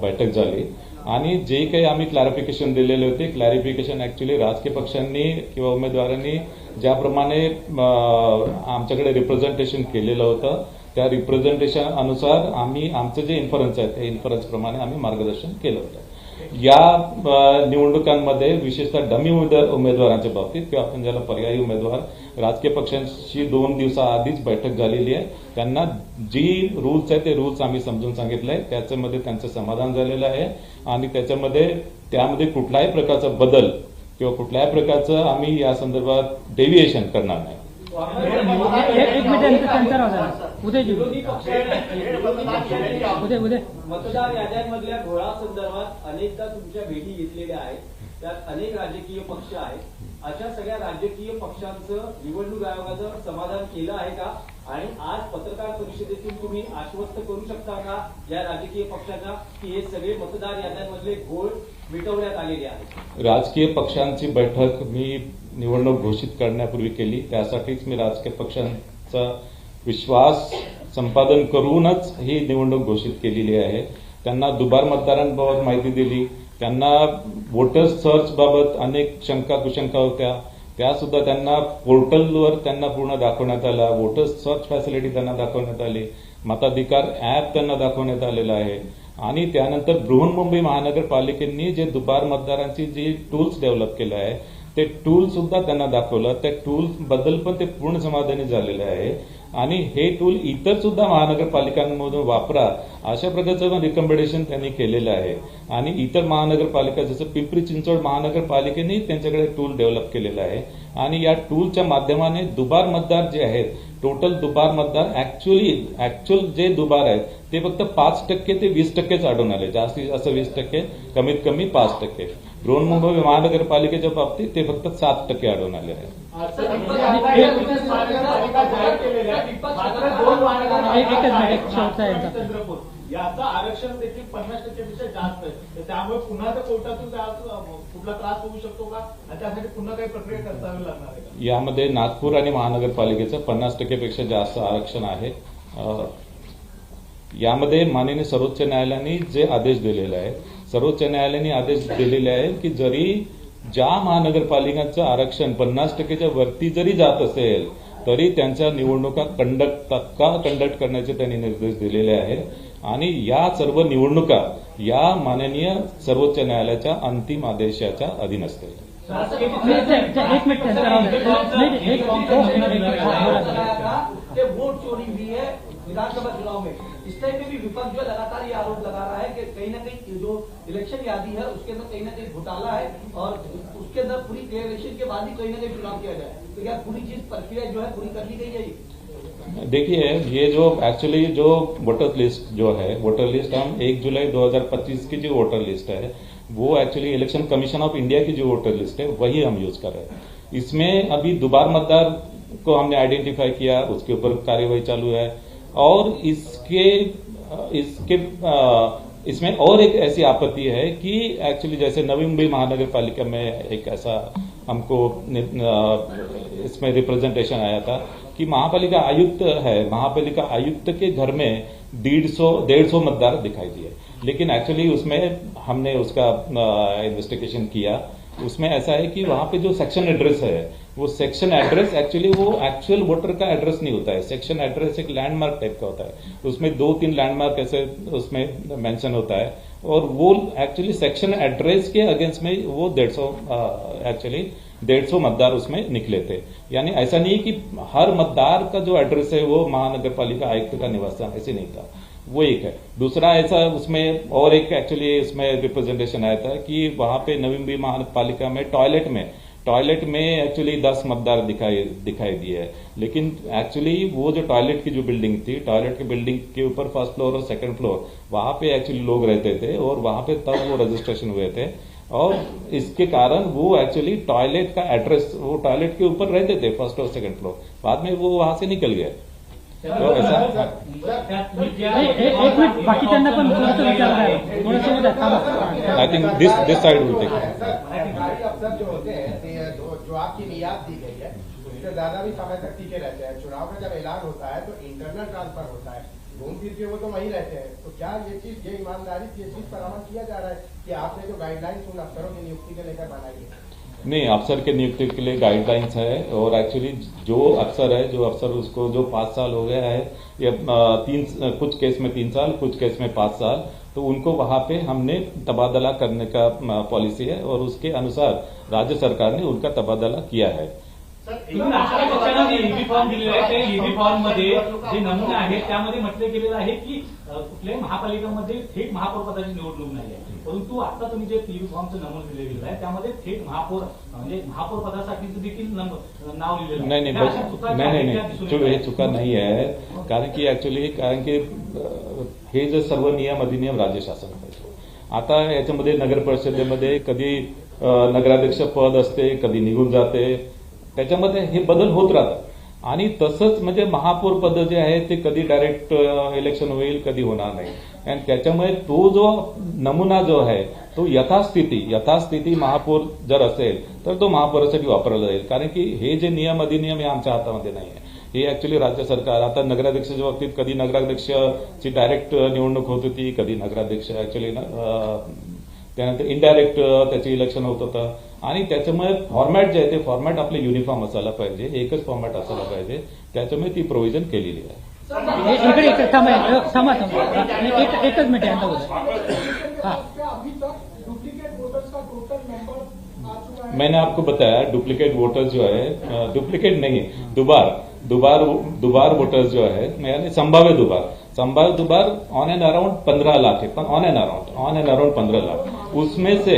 बैठक झाली आणि जे काही आम्ही क्लॅरिफिकेशन दिलेले होते, क्लॅरिफिकेशन ऍक्च्युअली राजकीय पक्षांनी किंवा उमेदवारांनी ज्याप्रमाणे आमच्याकडे रिप्रेझेंटेशन केलेलं होतं त्या रिप्रेझेंटेशन अनुसार आम्ही आमचं जे इन्फरन्स आहे त्या इन्फरन्स प्रमाणे आम्ही मार्गदर्शन केलं होतं. या निवडणुकांमध्ये विशेषतः डमी उमेदवारांच्या बाबतीत किंवा आपण ज्याला पर्यायी उमेदवार, राजकीय पक्षांशी 2 दिवसाआधीच बैठक झालेली आहे. त्यांना जी रूल्स आहे ते रूल्स आम्ही समजून सांगितले आहे. त्याच्यामध्ये त्यांचं समाधान झालेलं आहे आणि त्यामध्ये कुठल्याही प्रकारचा बदल किंवा कुठल्याही प्रकारचं आम्ही या संदर्भात डेव्हिएशन करणार नाही. मतदार याद्यांमधल्या घोळासंदर्भात अनेकदा तुमच्या भेटी घेतलेल्या आहेत. त्यात अनेक राजकीय पक्ष आहेत. अशा सगळ्या राजकीय पक्षांचं निवडणूक आयोगाचं समाधान केलं आहे का? आणि आज पत्रकार परिषदेतून तुम्ही आश्वस्त करू शकता का या राजकीय पक्षांना की हे सगळे मतदार याद्यांमधले घोळ मिटवण्यात आलेले आहेत? राजकीय पक्षांची बैठक मी निवडणूक घोषित करण्यापूर्वी केली. त्यासाठीच मी राजकीय पक्षांचा विश्वास संपादन करूनच ही निवडणूक घोषित केलेली आहे. त्यांना दुबार मतदारांबाबत माहिती दिली. त्यांना वोटर सर्च बाबत अनेक शंका कुशंका होत्या, त्या सुद्धा त्यांना पोर्टलवर त्यांना पूर्ण दाखवण्यात आला. वोटर सर्च फॅसिलिटी त्यांना दाखवण्यात आली. मताधिकार ऍप त्यांना दाखवण्यात आलेला आहे. आणि त्यानंतर बृहन्मुंबई महानगरपालिकेने जे दुबार मतदारांची जी टूल्स डेव्हलप केलं आहे ते टूल सुद्धा त्यांना दाखवलं. त्या टूल्स बद्दल पण ते पूर्ण समाधानी झालेले आहे आणि हे टूल इतर सुद्धा महानगरपालिकांमधून वापरा अशा प्रकारचं रिकमेंडेशन त्यांनी केलेलं आहे. आणि इतर महानगरपालिका जसं पिंपरी चिंचवड महानगरपालिकेने त्यांच्याकडे टूल डेव्हलप केलेला आहे आणि या टूलच्या माध्यमाने दुबार मतदार जे आहेत, टोटल दुबार मतदार ऍक्च्युअल जे दुबार आहेत ते फक्त 5% ते 20%च आढळून आले. जास्तीत जास्त 20%, कमीत कमी 5%. बृहन्मुंबई महानगरपालिकेच्या बाबतीत ते फक्त 7% आढळून आले आहे. चंद्रपूर याचं आरक्षण देखील 50%पेक्षा जास्त आहे. त्यामुळे पुन्हा त्या कोर्टातून कुठला त्रास होऊ शकतो का आणि त्यासाठी पुन्हा काही प्रक्रिया करावी लागणार आहे का? यामध्ये नागपूर आणि महानगरपालिकेचं 50%पेक्षा जास्त आरक्षण आहे. यामध्ये माननीय सर्वोच्च न्यायालयाने जे आदेश दिलेले आहेत, सर्वोच्च न्यायालयाने आदेश दिलेले आहे की जरी ज्या महानगरपालिकांचं आरक्षण 50%च्या वरती जरी जात असेल तरी त्यांच्या निवडणुका कंडक्ट करण्याचे त्यांनी निर्देश दिलेले आहेत. आणि या सर्व निवडणुका या माननीय सर्वोच्च न्यायालयाच्या अंतिम आदेशाच्या अधीन असतील. एक मिनट कि वोट चोरी हुई है विधानसभा चुनाव में। इस टाइम में भी विपक्ष जो लगातार ये आरोप लगा रहा है कि कहीं ना कहीं जो इलेक्शन यादी है उसके अंदर कहीं ना कहीं घोटाला है और उसके अंदर पूरी क्लियरेशन के बाद ही कहीं ना कहीं चुनाव किया जाए। तो क्या पूरी चीज प्रक्रिया जो है पूरी कर ली गई है? देखिए, ये जो एक्चुअली जो वोटर लिस्ट जो है, वोटर लिस्ट हम 1 जुलाई 2025 की जो वोटर लिस्ट है वो actually election commission of India की जो वोटर लिस्ट है वही हम यूज कर रहे हैं। इसमें अभी दोबार मतदार को हमने आइडेंटिफाई किया, उसके ऊपर कार्यवाही चालू है और इसमें और एक ऐसी आपत्ति है कि एक्चुअली जैसे नवी मुंबई महानगर पालिका में एक ऐसा हमको इसमें रिप्रेजेंटेशन आया था कि महापालिका आयुक्त है, महापालिका आयुक्त के घर में 150 मतदार दिखाई दिए, लेकिन एक्चुअली उसमें हमने उसका इन्वेस्टिगेशन किया। उसमें ऐसा है कि वहां पे जो सेक्शन एड्रेस है वो सेक्शन एड्रेस एक्चुअली वो एक्चुअल वोटर का एड्रेस नहीं होता है। सेक्शन एड्रेस एक लैंडमार्क टाइप का होता है, उसमें 2-3 लैंडमार्क ऐसे उसमें मेंशन होता है और वो एक्चुअली सेक्शन एड्रेस के अगेंस्ट में वो 150 मतदार उसमें निकले थे। यानी ऐसा नहीं कि हर मतदार का जो एड्रेस है वो महानगर पालिका आयुक्त का निवास स्थान, ऐसे नहीं था। वो एक है। दूसरा ऐसा उसमें और एक एक्चुअली इसमें रिप्रेजेंटेशन आया था कि वहां पे नवी मुंबई महापालिका में टॉयलेट में एक्चुअली 10 मतदार दिखाई दिए है, लेकिन एक्चुअली वो जो टॉयलेट की जो बिल्डिंग थी, टॉयलेट की बिल्डिंग के ऊपर फर्स्ट फ्लोर और सेकंड फ्लोर वहां पे एक्चुअली लोग रहते थे और वहां पे तब वो रजिस्ट्रेशन हुए थे और इसके कारण वो एक्चुअली टॉयलेट का एड्रेस वो टॉयलेट के ऊपर रहते थे फर्स्ट और सेकंड फ्लोर, बाद में वो वहां से निकल गए। तो ऐसा एक मिनिट बाकीच्यांना पण थोडंसं विचारणार थोडंसं I think this side will take. सरकारी अफसर जो होते हैं जो आपकी नियाद दी गई है उससे ज्यादा भी समय तक टिके रहते हैं। चुनाव का जब ऐलान होता है तो इंटरनल ट्रांसफर होता है, घूम फिर के वो तो वहीं रहते हैं। तो क्या ये ईमानदारी ये चीज पर अमल किया जा रहा है कि आपने जो गाइडलाइंस उन अफसरों की नियुक्ति के लेकर बनाई है? नहीं, अफसर के नियुक्ति के लिए गाइडलाइंस है और एक्चुअली जो अफसर उसको जो 5 साल हो गया है या कुछ केस में 3 साल, कुछ केस में 5 साल, तो उनको वहां पे हमने तबादला करने का पॉलिसी है और उसके अनुसार राज्य सरकार ने उनका तबादला किया है। ईबी फॉर्म दिलेला आहे, त्या ईबी फॉर्म मध्ये जे नमुने आहेत त्यामध्ये म्हटलं गेलेलं आहे की कुठल्याही महापालिकेमध्ये थेट महापौर पदाची निवडणूक नाही आहे, परंतु आता तुम्ही जे ईबी फॉर्मचं नमून दिले गेलेलं आहे त्यामध्ये थेट महापौर म्हणजे महापौर पदासाठीचं देखील नाव लिहिलेलं नाही, हे चुका नाही आहे। कारण की हे जे सर्व नियम अधिनियम राज्य शासन करतो। आता याच्यामध्ये नगर परिषदेमध्ये कधी नगराध्यक्ष पद असते, कधी निघून जाते, त्याच्यामध्ये हे बदल होत राहतात आणि तसंच म्हणजे महापौर पद जे आहे ते कधी डायरेक्ट इलेक्शन होईल, कधी होणार नाही आणि त्याच्यामुळे तो जो नमुना जो आहे तो यथास्थिती महापौर जर असेल तर तो महापौरासाठी वापरला जाईल। कारण की हे जे नियम अधिनियम हे आमच्या हातामध्ये नाही आहे, हे ऍक्च्युली राज्य सरकार। आता नगराध्यक्षाच्या बाबतीत कधी नगराध्यक्षाची डायरेक्ट निवडणूक होत होती, कधी नगराध्यक्ष ऍक्च्युली त्यानंतर इनडायरेक्ट त्याचे इलेक्शन होत होतं आणि त्याच्यामुळे फॉर्मॅट जे आहे ते फॉर्मॅट आपले युनिफॉर्म असायला पाहिजे, एकच फॉर्मॅट असायला पाहिजे, त्याच्यामुळे ती प्रोव्हिजन केलेली आहे। एकच मिनिट मैंने आपको बताया डुप्लीकेट वोटर्स जो है, डुप्लीकेट नहीं, दुबार वोटर्स जो है, यानी संभाव्य दुबार ऑन एंड अराउंड 15 लाख है, ऑन एंड अराउंड 15 लाख। उसमें से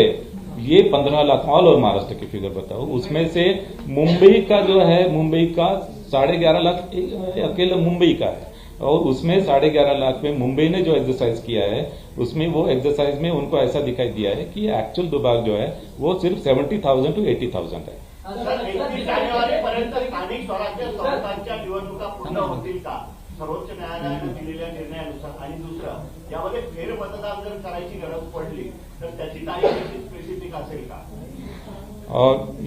ये 15 लाख ऑल ओवर महाराष्ट्र की फिगर बताओ, उसमें से मुंबई का जो है, मुंबई का 11.5 लाख अकेला मुंबई का है और उसमें 11.5 लाख में मुंबई ने जो एक्सरसाइज किया है उसमें वो एक्सरसाइज में उनको ऐसा दिखाई दिया है कि एक्चुअल दुबार जो है वो सिर्फ 70,000 to 80,000 है। 31 जानेवारीपर्यंत स्थानिक स्वराज्य संस्थांच्या निवडणुका पूर्ण होतील का सर्वोच्च न्यायालयाने दिलेल्या निर्णयानुसार? आणि दुसरं, यामध्ये फेरमतदान जर करायची गरज पडली तर त्याची तारीख स्पेसिफिक असेल का?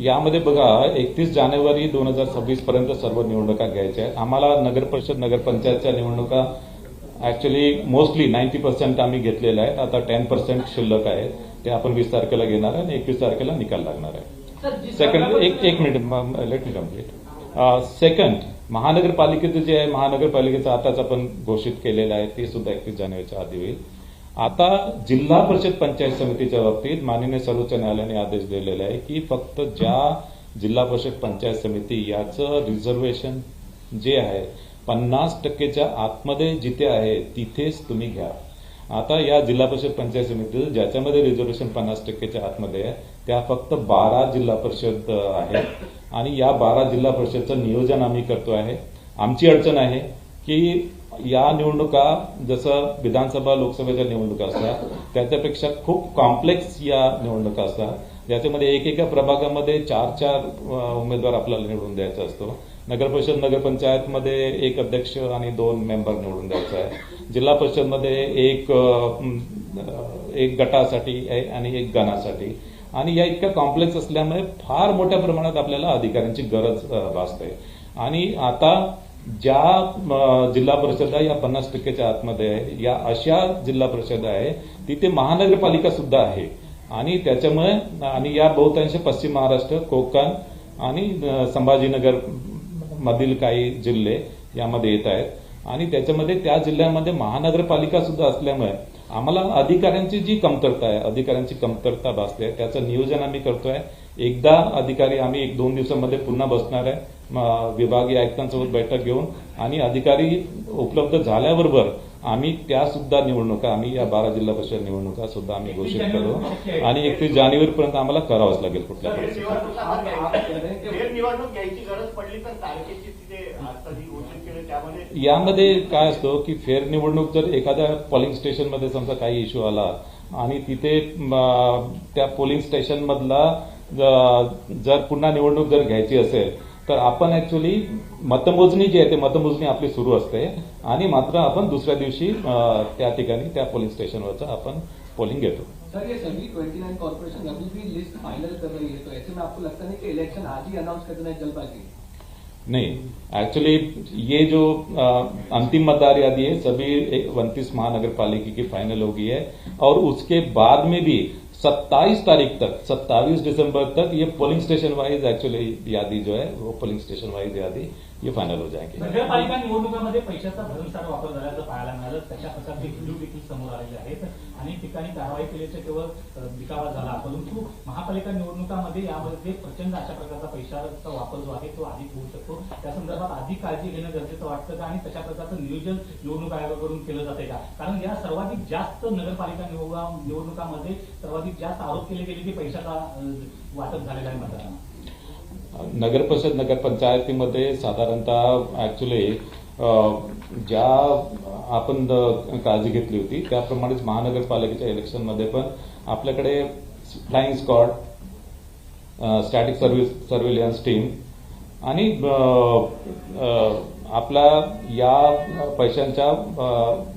यामध्ये बघा 31 जानेवारी 2026 पर्यंत सर्व निवडणुका घ्यायच्या आहेत। आम्हाला नगर परिषद नगरपंचायतच्या निवडणुका ऍक्च्युअली मोस्टली 90% आम्ही घेतलेल्या आहेत। आता 10% शिल्लक आहेत, ते आपण 20 तारखेला घेणार आहे आणि 21 तारखेला निकाल लागणार आहे। सेकंड, एक minute, let me complete. Second, महानगरपालिकेचं जे आहे, महानगरपालिकेचं आताच आपण घोषित केलेलं आहे, ते सुद्धा 31 जानेवारीच्या आधी होईल. आता जिल्हा परिषद पंचायत समितीच्या बाबतीत माननीय सर्वोच्च न्यायालयाने आदेश दिलेला आहे की फक्त ज्या जिल्हा परिषद पंचायत समिती याचं रिझर्वेशन जे आहे 50% आतमध्ये जिथे आहे तिथेच तुम्ही घ्या. आता या जिल्हा परिषद पंचायत समिती ज्याच्यामध्ये रिझर्वेशन 50% आतमध्ये आहे त्या फक्त 12 जिल्हा परिषद आहेत आणि या 12 जिल्हा परिषदचं नियोजन आम्ही करतो आहे. आमची अडचण आहे की या निवडणुका जसं विधानसभा लोकसभेच्या निवडणुका असतात त्याच्यापेक्षा खूप कॉम्प्लेक्स या निवडणुका असतात, ज्याच्यामध्ये एकेका प्रभागामध्ये 4 उमेदवार आपल्याला निवडून द्यायचा असतो. नगरपरिषद नगरपंचायतमध्ये 1 अध्यक्ष आणि 2 मेंबर निवडून द्यायचा आहे. जिल्हा परिषदमध्ये एक गटासाठी आणि 1 गणासाठी. आणि या इतक्या कॉम्प्लेक्स असल्यामुळे फार मोठ्या प्रमाणात आपल्याला अधिकाऱ्यांची गरज भासते. आणि आता ज्या जिल्हा परिषदा या 50%च्या आतमध्ये आहे, या अशा जिल्हा परिषद आहे तिथे महानगरपालिका सुद्धा आहे. आणि त्याच्यामुळे आणि या बहुतांश पश्चिम महाराष्ट्र, कोकण आणि संभाजीनगर मधील काही जिल्हे यामध्ये येत आहेत. आणि त्याच्यामध्ये त्या जिल्ह्यामध्ये महानगरपालिका सुद्धा असल्यामुळे आम्हाला अधिकाऱ्यांची जी कमतरता आहे, अधिकाऱ्यांची कमतरता भासते. त्याचं नियोजन आम्ही करतोय. एकदा अधिकारी आम्ही 1-2 दिवसामध्ये पुन्हा बसणार आहे विभागीय आयुक्तांसोबत बैठक घेऊन, आणि अधिकारी उपलब्ध झाल्याबरोबर आम्ही त्या सुद्धा निवडणुका, आम्ही या 12 जिल्हा परिषद निवडणुका सुद्धा आम्ही घोषित करू. आणि 31 जानेवारीपर्यंत आम्हाला करावंच लागेल कुठल्या परिस्थितीत. निवडणूक घ्यायची गरज पडली तर तारखेची तिथे आता जी घोषित केली त्यामध्ये यामध्ये काय असतं की फेर निवडणूक जर एखाद्या पोलिंग स्टेशनमध्ये समजा काही इश्यू आला आणि तिथे त्या पोलिंग स्टेशन मधला जर पुन्हा निवडणूक जर घ्यायची असेल तर आपण ऍक्च्युअली मतमोजणी जी आहे ते मतमोजणी आपली सुरू असते आणि मात्र आपण दुसऱ्या दिवशी त्या ठिकाणी त्या पोलिंग स्टेशनवरचं आपण पोलिंग घेतो. सर, ये सभी 29 कॉर्पोरेशन अभी भी लिस्ट फाइनल कर रही है, तो ऐसे में आपको लगता नहीं कि इलेक्शन आज ही अनाउंस कर देना है जल्दबाजी? नहीं, एक्चुअली ये जो अंतिम मतदार यादी है सभी 29 महानगर पालिका की फाइनल हो गई है और उसके बाद में भी 27 तारीख तक, 27 दिसंबर तक ये पोलिंग स्टेशन वाइज एक्चुअली यादी जो है वो पोलिंग स्टेशन वाइज यादी ये फाइनल हो जाएगी. नगरपालिका निवडणुकांमध्ये पैशाचा भरमसाठ वापर झाल्याचं पाहायला मिळालं. त्याच्या प्रकारचे व्हिडिओ देखील समोर आलेले आहेत. अनेक ठिकाणी कारवाई केल्याचे केवळ दिखावा झाला, परंतु महापालिका निवडणुकांमध्ये यामध्ये प्रचंड अशा प्रकारचा पैशाचा वापर जो आहे तो अधिक होऊ शकतो. त्या संदर्भात अधिक काळजी घेणं गरजेचं वाटतं का आणि तशा प्रकारचं नियोजन निवडणूक आयोगाकडून केलं जाते का? कारण या सर्वाधिक जास्त नगरपालिका निवडणुकांमध्ये सर्वाधिक जास्त आरोप केले गेले की पैशाचा वाटप झालेला आहे मतदारांना. नगरपरिषद नगरपंचायतीमध्ये साधारणतः ऍक्च्युली ज्या आपण काळजी घेतली होती त्याप्रमाणेच महानगरपालिकेच्या इलेक्शनमध्ये पण आपल्याकडे flying squad, static surveillance team आणि आपला या पैशांच्या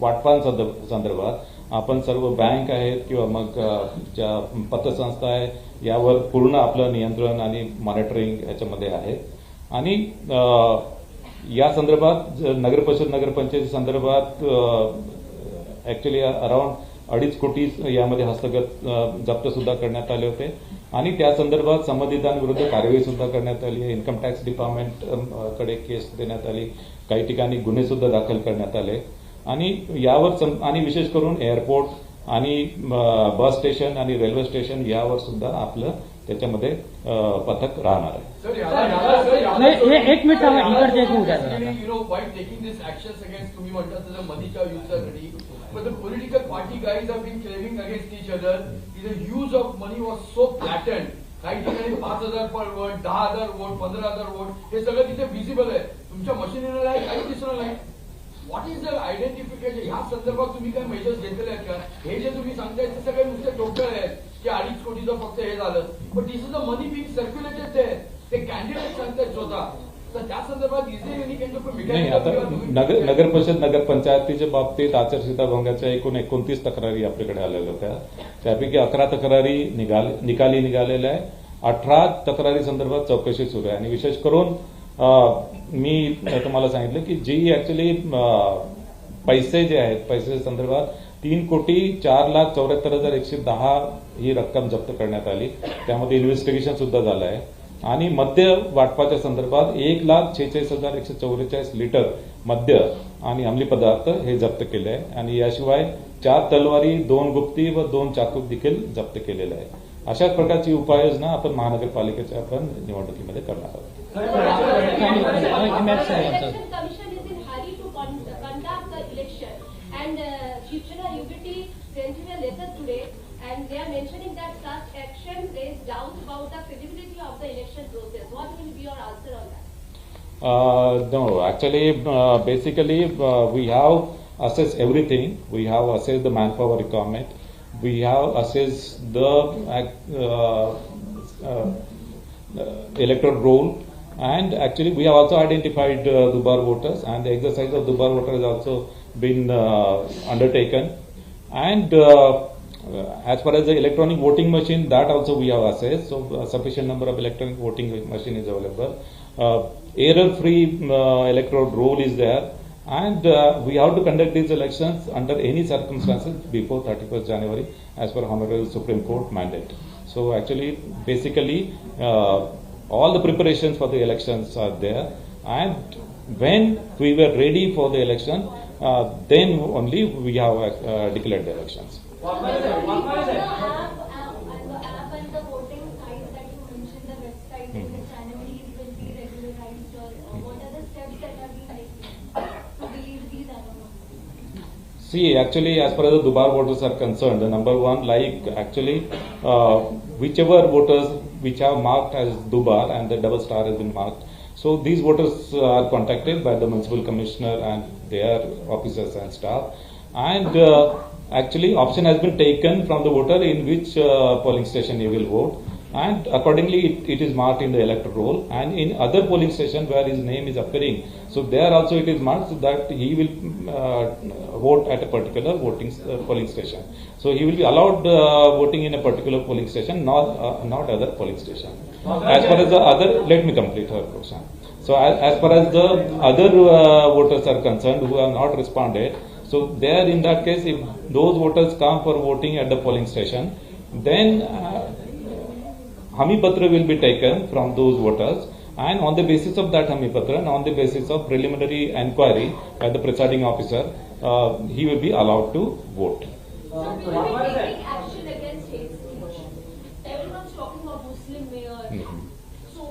वाटपांसंदर्भात आपण सर्व बँक आहेत किंवा मग ज्या पतसंस्था आहे यावर पूर्ण आपलं नियंत्रण आणि मॉनिटरिंग याच्यामध्ये आहे. आणि या संदर्भात नगरपरिषद नगरपंचायती संदर्भात ऍक्च्युली अराउंड 2.5 कोटी यामध्ये हस्तगत जप्त सुद्धा करण्यात आले होते आणि त्या संदर्भात संबंधितांविरुद्ध कार्यवाही सुद्धा करण्यात आली आहे. इन्कम टॅक्स डिपार्टमेंट कडे केस देण्यात आली, काही ठिकाणी गुन्हे सुद्धा दाखल करण्यात आले. आणि यावर आणि विशेष करून एअरपोर्ट आणि बस स्टेशन आणि रेल्वे स्टेशन यावर सुद्धा आपलं त्याच्यामध्ये पथक राहणार आहे. एक मिनिट इकडचे एक minute while taking these actions against तुम्ही म्हणतात तसं मनीच्या युजसाठी, but the political party guys have been claiming against each other the use of money was so blatant. काही ठिकाणी 5,000 पर वोट, 10,000 वोट, 15,000 वोट हे सगळं तिथे विजिबल आहे. तुमच्या मशिनरीला काही दिसणार नाही. What is the identification? ह्या संदर्भात तुम्ही काय मेजर्स घेतले आहेत का? हे जे तुम्ही सांगताय ते सगळे नुसते टोटल आहेत की 2.5 कोटीचं फक्त हे झालं, पण this is the money being circulated. ते कॅन्डिडेट सांगतायत स्वतः. तर त्या संदर्भात is there any kind of नाही. आता नगरपरिषद नगरपंचायतीच्या बाबतीत आचारसंहिता भंगाच्या एकूण 29 तक्रारी आपल्याकडे आलेल्या होत्या. त्यापैकी 11 तक्रारी निकाली निघालेल्या आहे. 18 तक्रारी संदर्भात चौकशी सुरू आहे. आणि विशेष करून मी तुम्हाला सांगितलं की जी ऍक्च्युली पैसे जे आहेत पैसे संदर्भात 3,04,74,110 ही रक्कम जप्त करण्यात आली. त्यामध्ये इन्व्हेस्टिगेशन सुद्धा झालं आहे आणि मद्य वाटपाच्या संदर्भात 1,46,144 लिटर मद्य आणि अंमली पदार्थ हे जप्त केले आहे आणि याशिवाय 4 तलवारी, 2 गुप्ती व 2 चाकू देखील जप्त केलेले आहे. अशाच प्रकारची उपाययोजना आपण महानगरपालिकेच्या आपण निवडणुकीमध्ये करणार आहोत. Election Commission is in hurry to conduct the election, and Shivsena UBT sent me a letter today, and they are mentioning that such action raised doubts about the credibility of the election process. What will be your answer on that? No, actually, basically, we have assessed everything. We have assessed the manpower requirement. We have assessed the electoral roll. And actually, we have also identified Dubar voters, and the exercise of Dubar voters has also been undertaken. And as far as the electronic voting machine, that also we have assessed. So, a sufficient number of electronic voting machine is available. Error-free electoral roll is there, and we have to conduct these elections under any circumstances before 31st January, as per Honorable Supreme Court mandate. So, actually, basically. All the preparations for the elections are there, and when we were ready for the election, then only we have declared the elections. The app and the voting sites that you mentioned, the website and the channels will be regularized, or what are the steps that have been taken to release these anomalies? See, actually, as far as the Dubar voters are concerned, the number one, like actually, whichever voters which have marked as Dubar and the double star has been marked, so these voters are contacted by the municipal commissioner and their officers and staff, and actually option has been taken from the voter in which polling station he will vote, and accordingly it is marked in the electoral roll, and in other polling station where his name is appearing, so there also it is marked that he will vote at a particular polling station. So he will be allowed voting in a particular polling station, not other polling station. As far as the other, let me complete her question. So as far as the other voters are concerned who have not responded, so there in that case, if those voters come for voting at the polling station, then Hami Patra will be taken from those voters, and on the basis of that Hami Patra and on the basis of preliminary enquiry by the presiding officer, he will be allowed to vote. So will you be taking action against hate speech? Everyone's talking about Muslim mayor. So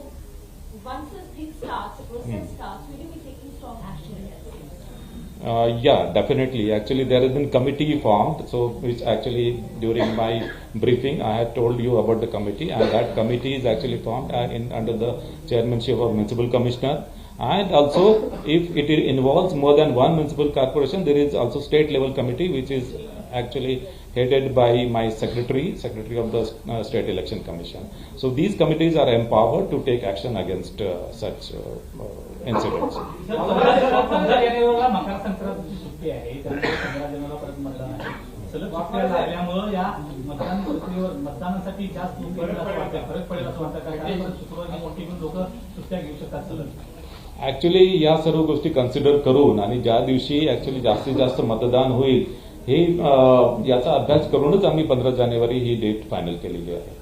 once this thing starts, the process starts, will you be taking strong action against him? Yeah, definitely. Actually, there has been committee formed. So, which actually during my briefing I had told you about the committee, and that committee is actually formed under the chairmanship of municipal commissioner. And also, if it involves more than one municipal corporation, there is also state level committee which is actually headed by my secretary of the State Election Commission. So these committees are empowered to take action against such incidents. Sir 15 जानेवारीला मकर संक्रांतीची सुट्टी आहे, त्यानंतर 15 जानेवारीला परत मतदान आहे. सलग सुट्ट्या लागल्यामुळे या मतदान प्रक्रियेवर मतदानासाठी जास्त लोक येतील असं वाटतं, फरक पडेल असं वाटतं का? कारण शुक्रवारी मोठी पण लोक सुट्ट्या घेऊ शकतात सलग. ऍक्च्युली या सर्व गोष्टी कन्सिडर करून आणि ज्या दिवशी ऍक्च्युली जास्तीत जास्त मतदान होईल हे याचा अभ्यास करूनच आम्ही 15 जानेवारी ही डेट फायनल केलेली आहे.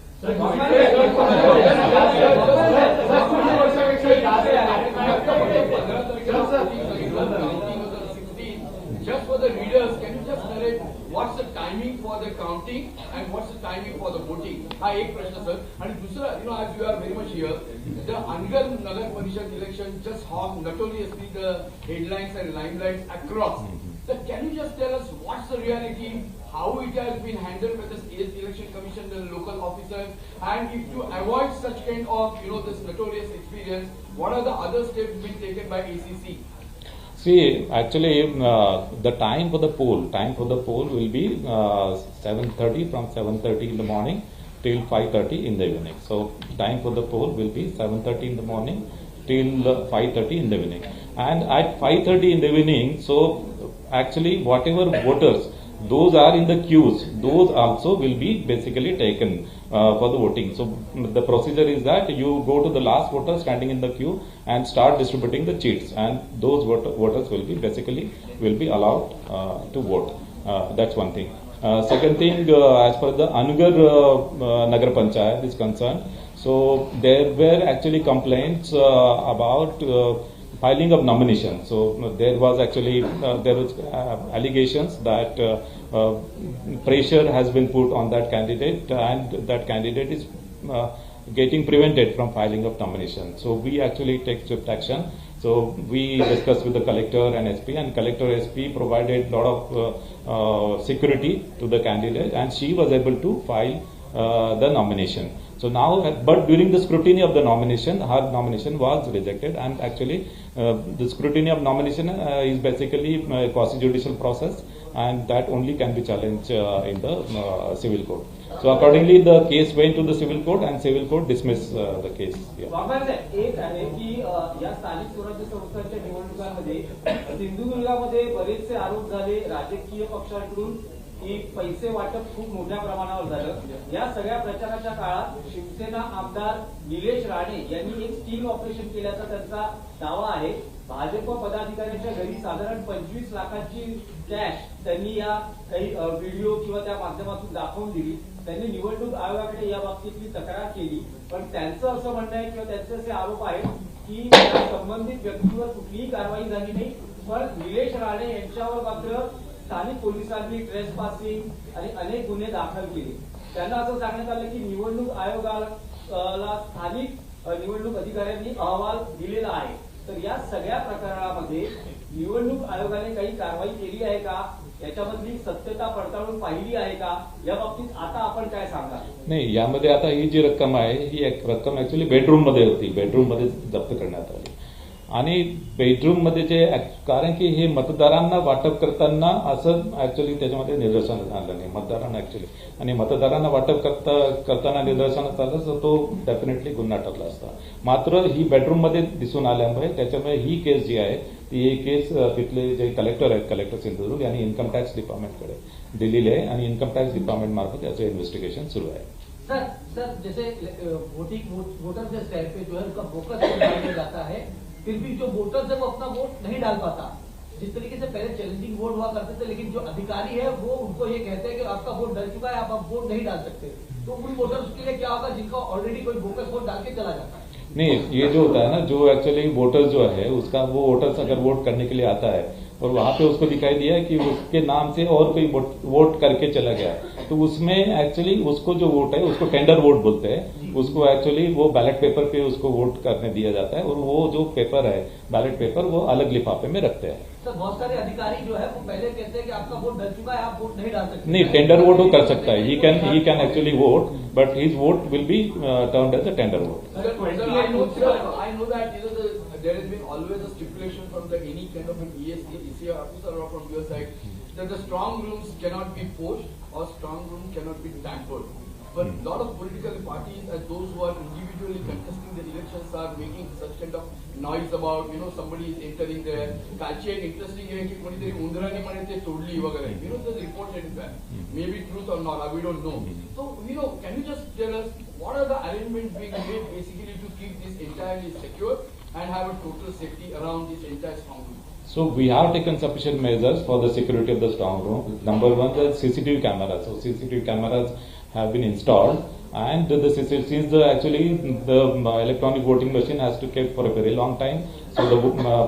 Just for the readers, can you just narrate what's the timing for the counting and what's the timing for the voting? हा एक प्रश्न सर. आणि दुसरा, as you are very much here, the Angar Nagar Parishad election just hogged notoriously the headlines and limelights across. So can you just tell us what's the reality, how it has been handled by the State Election Commission, the local officers, and if to avoid such kind of, this notorious experience, what are the other steps being taken by ACC? See, actually, the time for the poll will be 7:30 from 7:30 in the morning till 5:30 in the evening. So, time for the poll will be 7:30 in the morning till 5:30 in the evening. And at 5:30 in the evening, so actually whatever voters, those are in the queues, those also will be basically taken for the voting. So the procedure is that you go to the last voter standing in the queue and start distributing the cheats, and those voters will be allowed to vote. That's one thing. Second thing, as far as the Angar Nagar Panchayat is concerned, So there were actually complaints about filing of nomination. So there was actually allegations that pressure has been put on that candidate, and that candidate is getting prevented from filing of nomination. So we actually take swift action. So we discussed with the collector and SP, and collector SP provided a lot of security to the candidate, and she was able to file the nomination. So now, but during the scrutiny of the nomination, her nomination was rejected, and actually the scrutiny of nomination is basically a quasi-judicial process, and that only can be challenged in the civil court. So accordingly, the case went to the civil court, and civil court dismissed the case. Yeah. एक आहे की या स्थानिक स्वराज्य संस्थांच्या निवडणुकांमध्ये सिंधुदुर्गामध्ये बरेचसे आरोप झाले राजकीय पक्षांकडून की पैसे वाटप खूप मोठ्या प्रमाणावर झालं. या सगळ्या प्रचाराच्या काळात शिवसेना आमदार निलेश राणे यांनी एक स्टिंग ऑपरेशन केल्याचा त्यांचा दावा आहे. भाजप पदाधिकाऱ्यांच्या घरी साधारण 25 लाखांची कॅश त्यांनी या काही व्हिडिओ किंवा त्या माध्यमातून दाखवून दिली. त्यांनी निवडणूक आयोगाकडे या बाबतीतली तक्रार केली, पण त्यांचं असं म्हणणं आहे किंवा त्यांचे असे आरोप आहेत की संबंधित व्यक्तीवर कुठलीही कारवाई झाली नाही, पण निलेश राणे यांच्यावर मात्र स्थानिक पोलिसांनी ट्रेसपासिंग आणि अनेक गुन्हे दाखल केले. त्यांना असं सांगण्यात आलं की निवडणूक आयोगाला स्थानिक निवडणूक अधिकाऱ्यांनी अहवाल दिलेला आहे. तर या सगळ्या प्रकरणामध्ये निवडणूक आयोगाने काही कारवाई केली आहे का, याच्यामधली सत्यता पडताळून पाहिली आहे का, या बाबतीत आता आपण काय सांगा? नाही, यामध्ये आता ही जी रक्कम आहे ही एक रक्कम ऍक्च्युअली बेडरूम मध्ये होती, बेडरूम मध्ये जप्त करण्यात आली. आणि बेडरूम मध्ये जे कारण की हे मतदारांना वाटप करताना असं ऍक्च्युअली त्याच्यामध्ये निदर्शन आलं नाही मतदारांना ऍक्च्युअली, आणि मतदारांना वाटप करताना निदर्शनात आलं तर तो डेफिनेटली गुन्हा ठरला असता. मात्र ही बेडरूम मध्ये दिसून आल्यामुळे त्याच्यामुळे ही केस जी आहे ती एक केस तिथले जे कलेक्टर आहेत, कलेक्टर सिंधुदुर्ग यांनी इन्कम टॅक्स डिपार्टमेंटकडे दिलेली आहे, आणि इन्कम टॅक्स डिपार्टमेंट मार्फत याचं इन्व्हेस्टिगेशन सुरू आहे. सर जैसे वोटर के स्टैंड पे जो है उनका फोकस डाला जाता है, फिर भी जो वोटर्स है वो अपना वोट नहीं डाल पाता. जिस तरीके से पहले चैलेंजिंग वोट हुआ करते थे, लेकिन जो अधिकारी है वो उनको ये कहते हैं कि आपका वोट डल चुका है, आप वोट नहीं डाल सकते. तो उन वोटर्स के लिए क्या होगा जिनका ऑलरेडी कोई बोकस वोट डाल के चला जाता है? नहीं, ये जो होता है ना, जो एक्चुअली वोटर जो है उसका, वो वोटर्स अगर वोट करने के लिए आता है और वहां पे उसको दिखाई दिया कि उसके नाम से और कोई वोट करके चला गया, तो उसमें एक्चुअली उसको जो वोट है उसको टेंडर वोट बोलते हैं. उसको एक्चुअली वो बैलेट पेपर पे उसको वोट करने दिया जाता है, और वो जो पेपर है बैलेट पेपर वो अलग लिफाफे में रखते हैं. सर बहुत सारे अधिकारी जो है वो पहले कहते हैं कि आपका वोट डल चुका है, आप वोट नहीं डाल सकते. नहीं, टेंडर वोट वो कर सकता है, he can actually vote, but his vote will be turned as a tender vote. I know that there has been always a stipulation from any kind of an EC officer or from your side that the strong rooms cannot be poached or strong rooms cannot be tampered. But a lot of political parties and those who are individually contesting the elections are making such kind of noise about, somebody is entering there. कालची एक interesting आहे की कोणीतरी उंदराने म्हणे ते तोडली वगैरे. The report is that. Maybe truth or not, we don't know. So, can you just tell us what are the arrangements being made basically to keep this entirely secure and have a total safety around this entire strong room? So we have taken sufficient measures for the security of the strong room. Number one, the CCTV cameras. So CCTV cameras have been installed, and since actually the electronic voting machine has to keep for a very long time, so the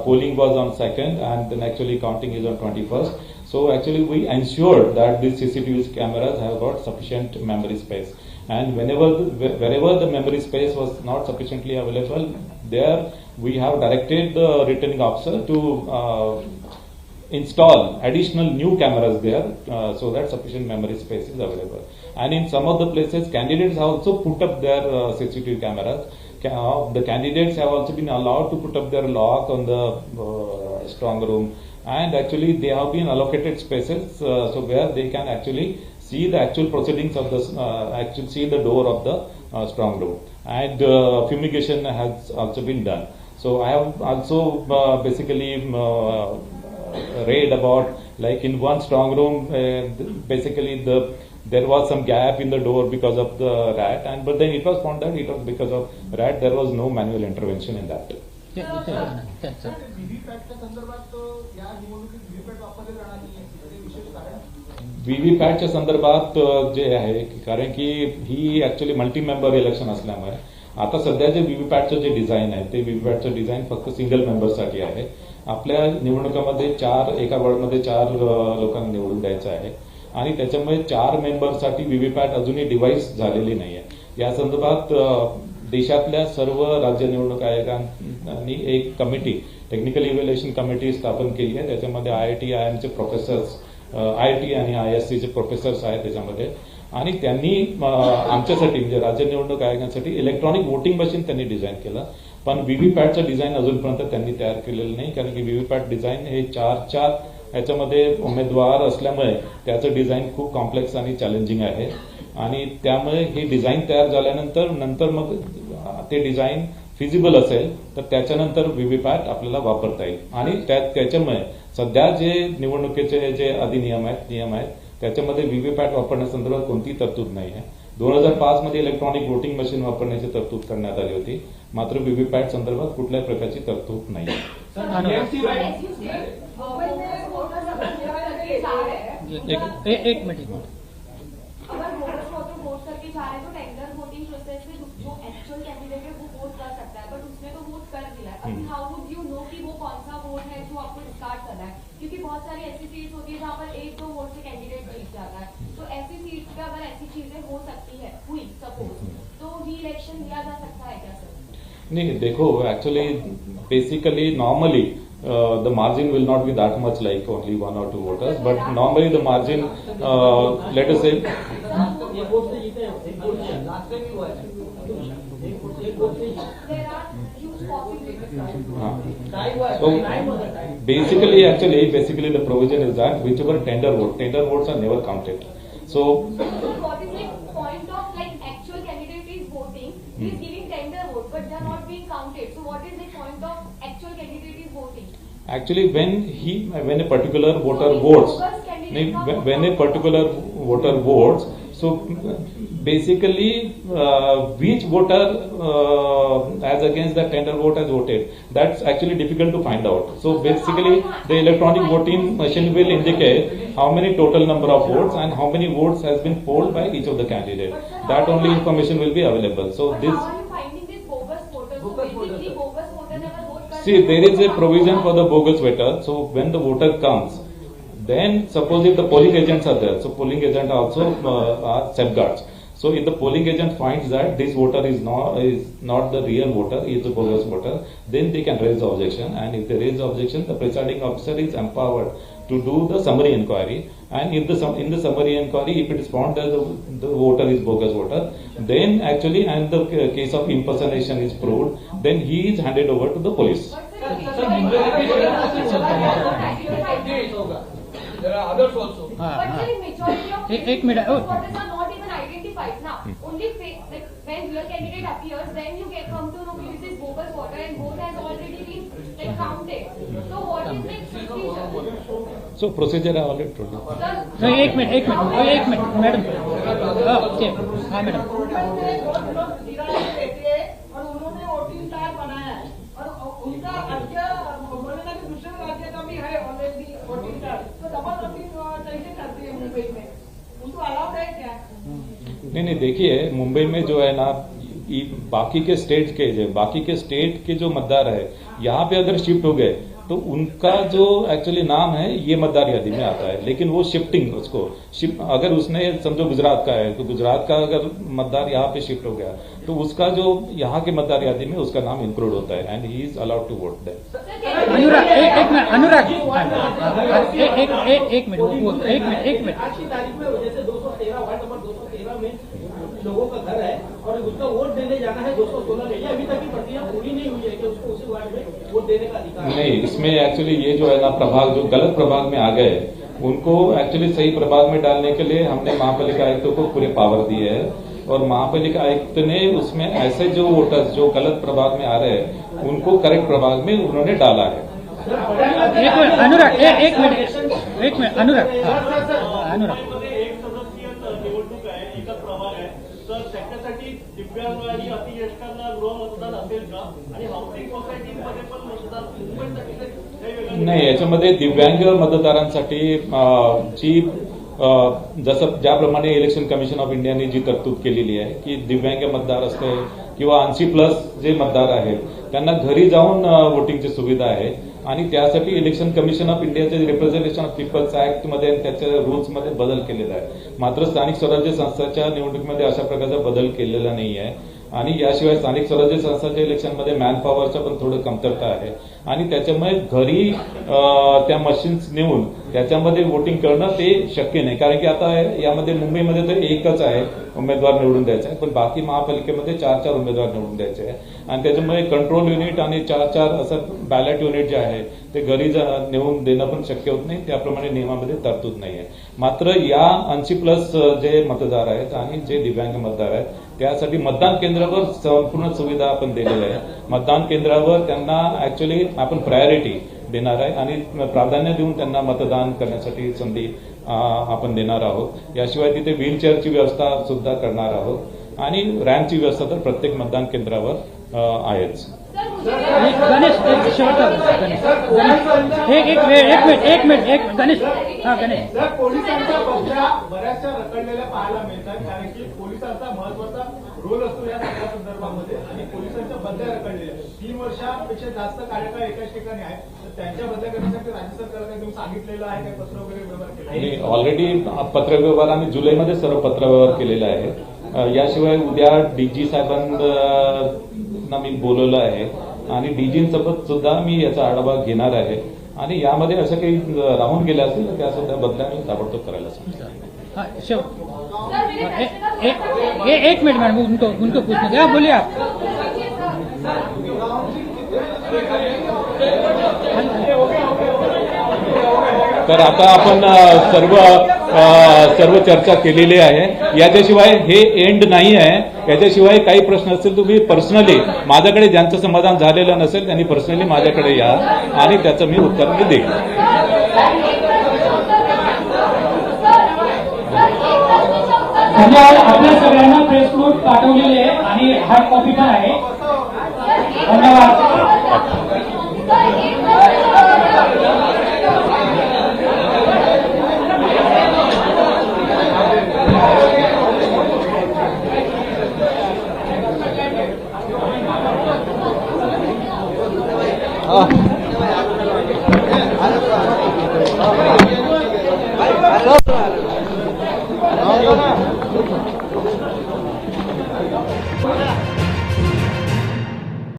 polling was on 2nd, and then actually counting is on 21st. So actually we ensured that these CCTV cameras have got sufficient memory space, and wherever the memory space was not sufficiently available, there we have directed the returning officer to install additional new cameras there, so that sufficient memory space is available. And in some of the places, candidates have also put up their CCTV cameras. The candidates have also been allowed to put up their lock on the strong room, and actually they have been allocated spaces so where they can actually see the actual proceedings of the see the door of the strong room, and fumigation has also been done. So I have also basically read about, like in one strong room, basically there was some gap in the door because of the rat, but then it was found that it was because of rat. There was no manual intervention in that. व्हीव्हीपॅटच्या संदर्भात जे आहे, कारण की ही actually multi member election असल्यामुळे आता सध्या जे व्हीव्हीपॅटचं जे डिझाईन आहे ते व्हीव्हीपॅटचं डिझाईन फक्त सिंगल मेंबरसाठी आहे. आपल्या निवडणुकामध्ये एका वॉर्डमध्ये 4 लोकांना निवडून द्यायचं आहे आणि त्याच्यामुळे 4 मेंबरसाठी व्हीव्हीपॅट अजूनही डिव्हाइस झालेली नाही आहे. या संदर्भात देशातल्या सर्व राज्य निवडणूक आयोगांनी एक कमिटी, टेक्निकल इव्हॅल्युएशन कमिटी स्थापन केली आहे. त्याच्यामध्ये IIT, IIMचे प्रोफेसर्स, IIT आणि ISCचे प्रोफेसर्स आहेत त्याच्यामध्ये. आणि त्यांनी आमच्यासाठी म्हणजे राज्य निवडणूक आयोगासाठी इलेक्ट्रॉनिक वोटिंग मशीन त्यांनी डिझाईन केलं. पण व्हीव्हीपॅटचं डिझाईन अजूनपर्यंत त्यांनी तयार केलेलं नाही, कारण की व्हीव्हीपॅट डिझाईन हे 4 याच्यामध्ये उमेदवार असल्यामुळे त्याचं डिझाईन खूप कॉम्प्लेक्स आणि चॅलेंजिंग आहे. आणि त्यामुळे हे डिझाईन तयार झाल्यानंतर मग ते डिझाईन फिजिबल असेल तर त्याच्यानंतर व्हीव्हीपॅट आपल्याला वापरता येईल. आणि त्याच्यामुळे सध्या जे निवडणुकीचे जे नियम आहेत त्याच्यामध्ये व्हीव्हीपॅट वापरण्यासंदर्भात कोणतीही तरतूद नाही आहे. 2005 मध्ये इलेक्ट्रॉनिक वोटिंग मशीन वापरण्याची तरतूद करण्यात आली होती, मात्र व्हीव्हीपॅट संदर्भात कुठल्याही प्रकारची तरतूद नाही आहे. एक मिनट. अगर वोटर्स को तो वोट करके जा रहे हैं तो टेंडर वोटिंग प्रोसेस में जो एक्चुअल कैंडिडेट है वो वोट कर सकता है, बट उसने तो वोट कर दिया है. अभी हाउ वुड यू नो कि वो कौन सा वोट है जो आपको डिस्कार्ड करना है, क्योंकि बहुत सारी ऐसी सीट्स होती है जहाँ पर 1-2 वोट से कैंडिडेट जीत जाता है. तो ऐसी सीट्स पे अगर ऐसी चीजें हो सकती है हुई सपोज, तो री इलेक्शन दिया जा सकता है क्या सर? नहीं, देखो actually basically normally the margin will not be that much, like only 1 or 2 voters, but normally the margin, let us say, so basically the provision is that whichever tender votes are never counted. So what is the point of like actual candidate is voting, he is giving tender vote, but they are not being counted. So what is the point of actual candidate is voting? Actually, when a particular voter votes, when a particular voter votes, so basically which voter as against the tender vote has voted, that's actually difficult to find out. So basically the electronic voting machine will indicate how many total number of votes and how many votes has been polled by each of the candidates. That only information will be available. So but this, how are you finding this bogus voters? So basically bogus voter never vote. see, there is a provision for the bogus voter. So when the voter comes, then suppose if the polling agents are there, so polling agent also are safeguards. So if the polling agent finds that this voter is not the real voter, is the bogus voter, then they can raise the objection. And if they raise the objection, the presiding officer is empowered to do the summary inquiry. And if in the summary inquiry, if it is found that the voter is bogus voter, then actually, and the case of impersonation is proved, then he is handed over to the police. There are others also. But the majority of एक minute. voters are not even identified now. Only like when real candidate appears, then you come to know this is bogus voter and vote has already been like counted. So what is the procedure? So procedure I already told you. Sir, एक minute madam. हाँ madam. और उन्होंने voting card बनाया है और उनका राज्य बोलेगा कि दूसरे राज्य का भी है ऑलरेडी वोटिंग कार्ड, तो डबल वोटिंग कैसे करती है मुंबई में, उनको अलाउड है क्या? नहीं, देखिए मुंबई में जो है ना, बाकी के स्टेट के जो मतदार है यहाँ पे अगर शिफ्ट हो गए तो उनका जो एक्चुअली नाम है ये मतदार यादी में आता है, लेकिन वो शिफ्ट अगर उसने समझो गुजरात का है तो गुजरात का अगर मतदार यहाँ पे शिफ्ट हो गया तो उसका जो यहाँ के मतदार यादी में उसका नाम इंक्लूड होता है and he is allowed to vote there. Anurag एक मिनट. आज की तारीख में जैसे 213 वार्ड नंबर 213 में लोगों का घर है और उसका वोट देने जाना है 216 में, अभी तक की प्रक्रिया पूरी नहीं हुई है कि उसको उसी वार्ड में वोट देने का अधिकार नहीं. इसमें एक्चुअली ये जो है ना प्रभाग जो गलत प्रभाग में आ गए उनको एक्चुअली सही प्रभाग में डालने के लिए हमने महापालिका आयुक्तों को पूरे पावर दिए है और महापालिका आयुक्त ने उसमें ऐसे जो वोटर्स जो गलत प्रभाग में आ रहे हैं उनको करेक्ट प्रभाग में उन्होंने डाला है. अनुराग एक मिनट अनुराग. एक सदस्यीय निवडणूक आहे, एकच प्रभाग आहे, तर त्याच्यासाठी दिव्यांग आणि अतिज्येष्ठांना गृहमतदान असेल का? आणि हाऊसिंग सोसायटीमध्ये पण मतदान मुंबईसाठी काही वेगळं नाही. याच्यामध्ये दिव्यांग मतदारांसाठी जी जसं ज्याप्रमाणे इलेक्शन कमिशन ऑफ इंडियाने जी तरतूद केलेली आहे की दिव्यांग मतदार असते किंवा 80+ जे मतदार आहेत त्यांना घरी जाऊन वोटिंगची सुविधा आहे आणि त्यासाठी इलेक्शन कमिशन ऑफ इंडियाचे रिप्रेझेंटेशन ऑफ पीपल्स ऍक्टमध्ये आणि त्याच्या रूल्समध्ये बदल केलेला आहे. मात्र स्थानिक स्वराज्य संस्थांच्या निवडणुकीमध्ये अशा प्रकारचा बदल केलेला नाही आहे आणि याशिवाय स्थानिक स्वराज्य संस्थांच्या इलेक्शनमध्ये मॅनपॉवरचा पण थोडं कमतरता आहे आणि त्याच्यामुळे घरी त्या मशीन्स नेऊन त्याच्यामध्ये वोटिंग करणं ते शक्य नाही. कारण की आता यामध्ये मुंबईमध्ये तर एकच आहे उमेदवार निवडून द्यायचा आहे, पण बाकी महापालिकेमध्ये 4 उमेदवार निवडून द्यायचे आहे आणि त्याच्यामुळे कंट्रोल युनिट आणि 4 असं बॅलेट युनिट जे आहे ते घरी नेऊन देणं पण शक्य होत नाही. त्याप्रमाणे नियमामध्ये तरतूद नाही आहे. मात्र या 80+ जे मतदार आहेत आणि जे दिव्यांग मतदार आहेत त्यासाठी मतदान केंद्रावर संपूर्ण सुविधा आपण दिलेल्या आहे. मतदान केंद्रावर त्यांना ऍक्च्युअली आपण प्रायोरिटी देणार आहे आणि प्राधान्य देऊन त्यांना मतदान करण्यासाठी संधी आपण देणार आहोत. याशिवाय तिथे व्हीलचेअरची व्यवस्था सुद्धा करणार आहोत आणि रॅम्पची व्यवस्था तर प्रत्येक मतदान केंद्रावर आहेच. गणेश एक शेवटचा गणेश एक मिनिट गणेश गणेश सर, पोलिसांच्या बदल्या बऱ्याचशा रखडलेल्या पाहायला मिळतात कारण की पोलिसांचा महत्वाचा रोल असतो या सगळ्या संदर्भामध्ये आणि पोलिसांच्या बदल्या रखडलेल्या 3 वर्षापेक्षा जास्त कार्यकाळ एकाच ठिकाणी आहे तर त्यांच्या बदल्या करण्यासाठी राज्य सरकारला तुम्ही सांगितलेलं आहे काही पत्र वगैरे व्यवहार केला? ऑलरेडी पत्रव्यवहार आम्ही जुलैमध्ये सर्व पत्रव्यवहार केलेला आहे. याशिवाय उद्या डीजी साहेबांना मी बोलवलं आहे आणि डीजींसोबत सुद्धा मी याचा आढावा घेणार आहे आणि यामध्ये असं काही राहून गेलं असेल तर त्या सुद्धा बदल्या मी ताबडतोब करायला सांगतो. एक मिनट मैडम उनको पूछने क्या बोलिए आप. तर आता आपण सर्व चर्चा केलेली आहे. याच्याशिवाय हे एंड नाही आहे. याच्याशिवाय काही प्रश्न असतील तुम्ही पर्सनली माझ्याकडे ज्यांचं समाधान झालेलं नसेल त्यांनी पर्सनली माझ्याकडे या आणि त्याचं मी उत्तर मी देईन. आपल्या सगळ्यांना प्रेस नोट पाठवलेले आहे आणि हार्ड कॉपी पण आहे. धन्यवाद. Ah.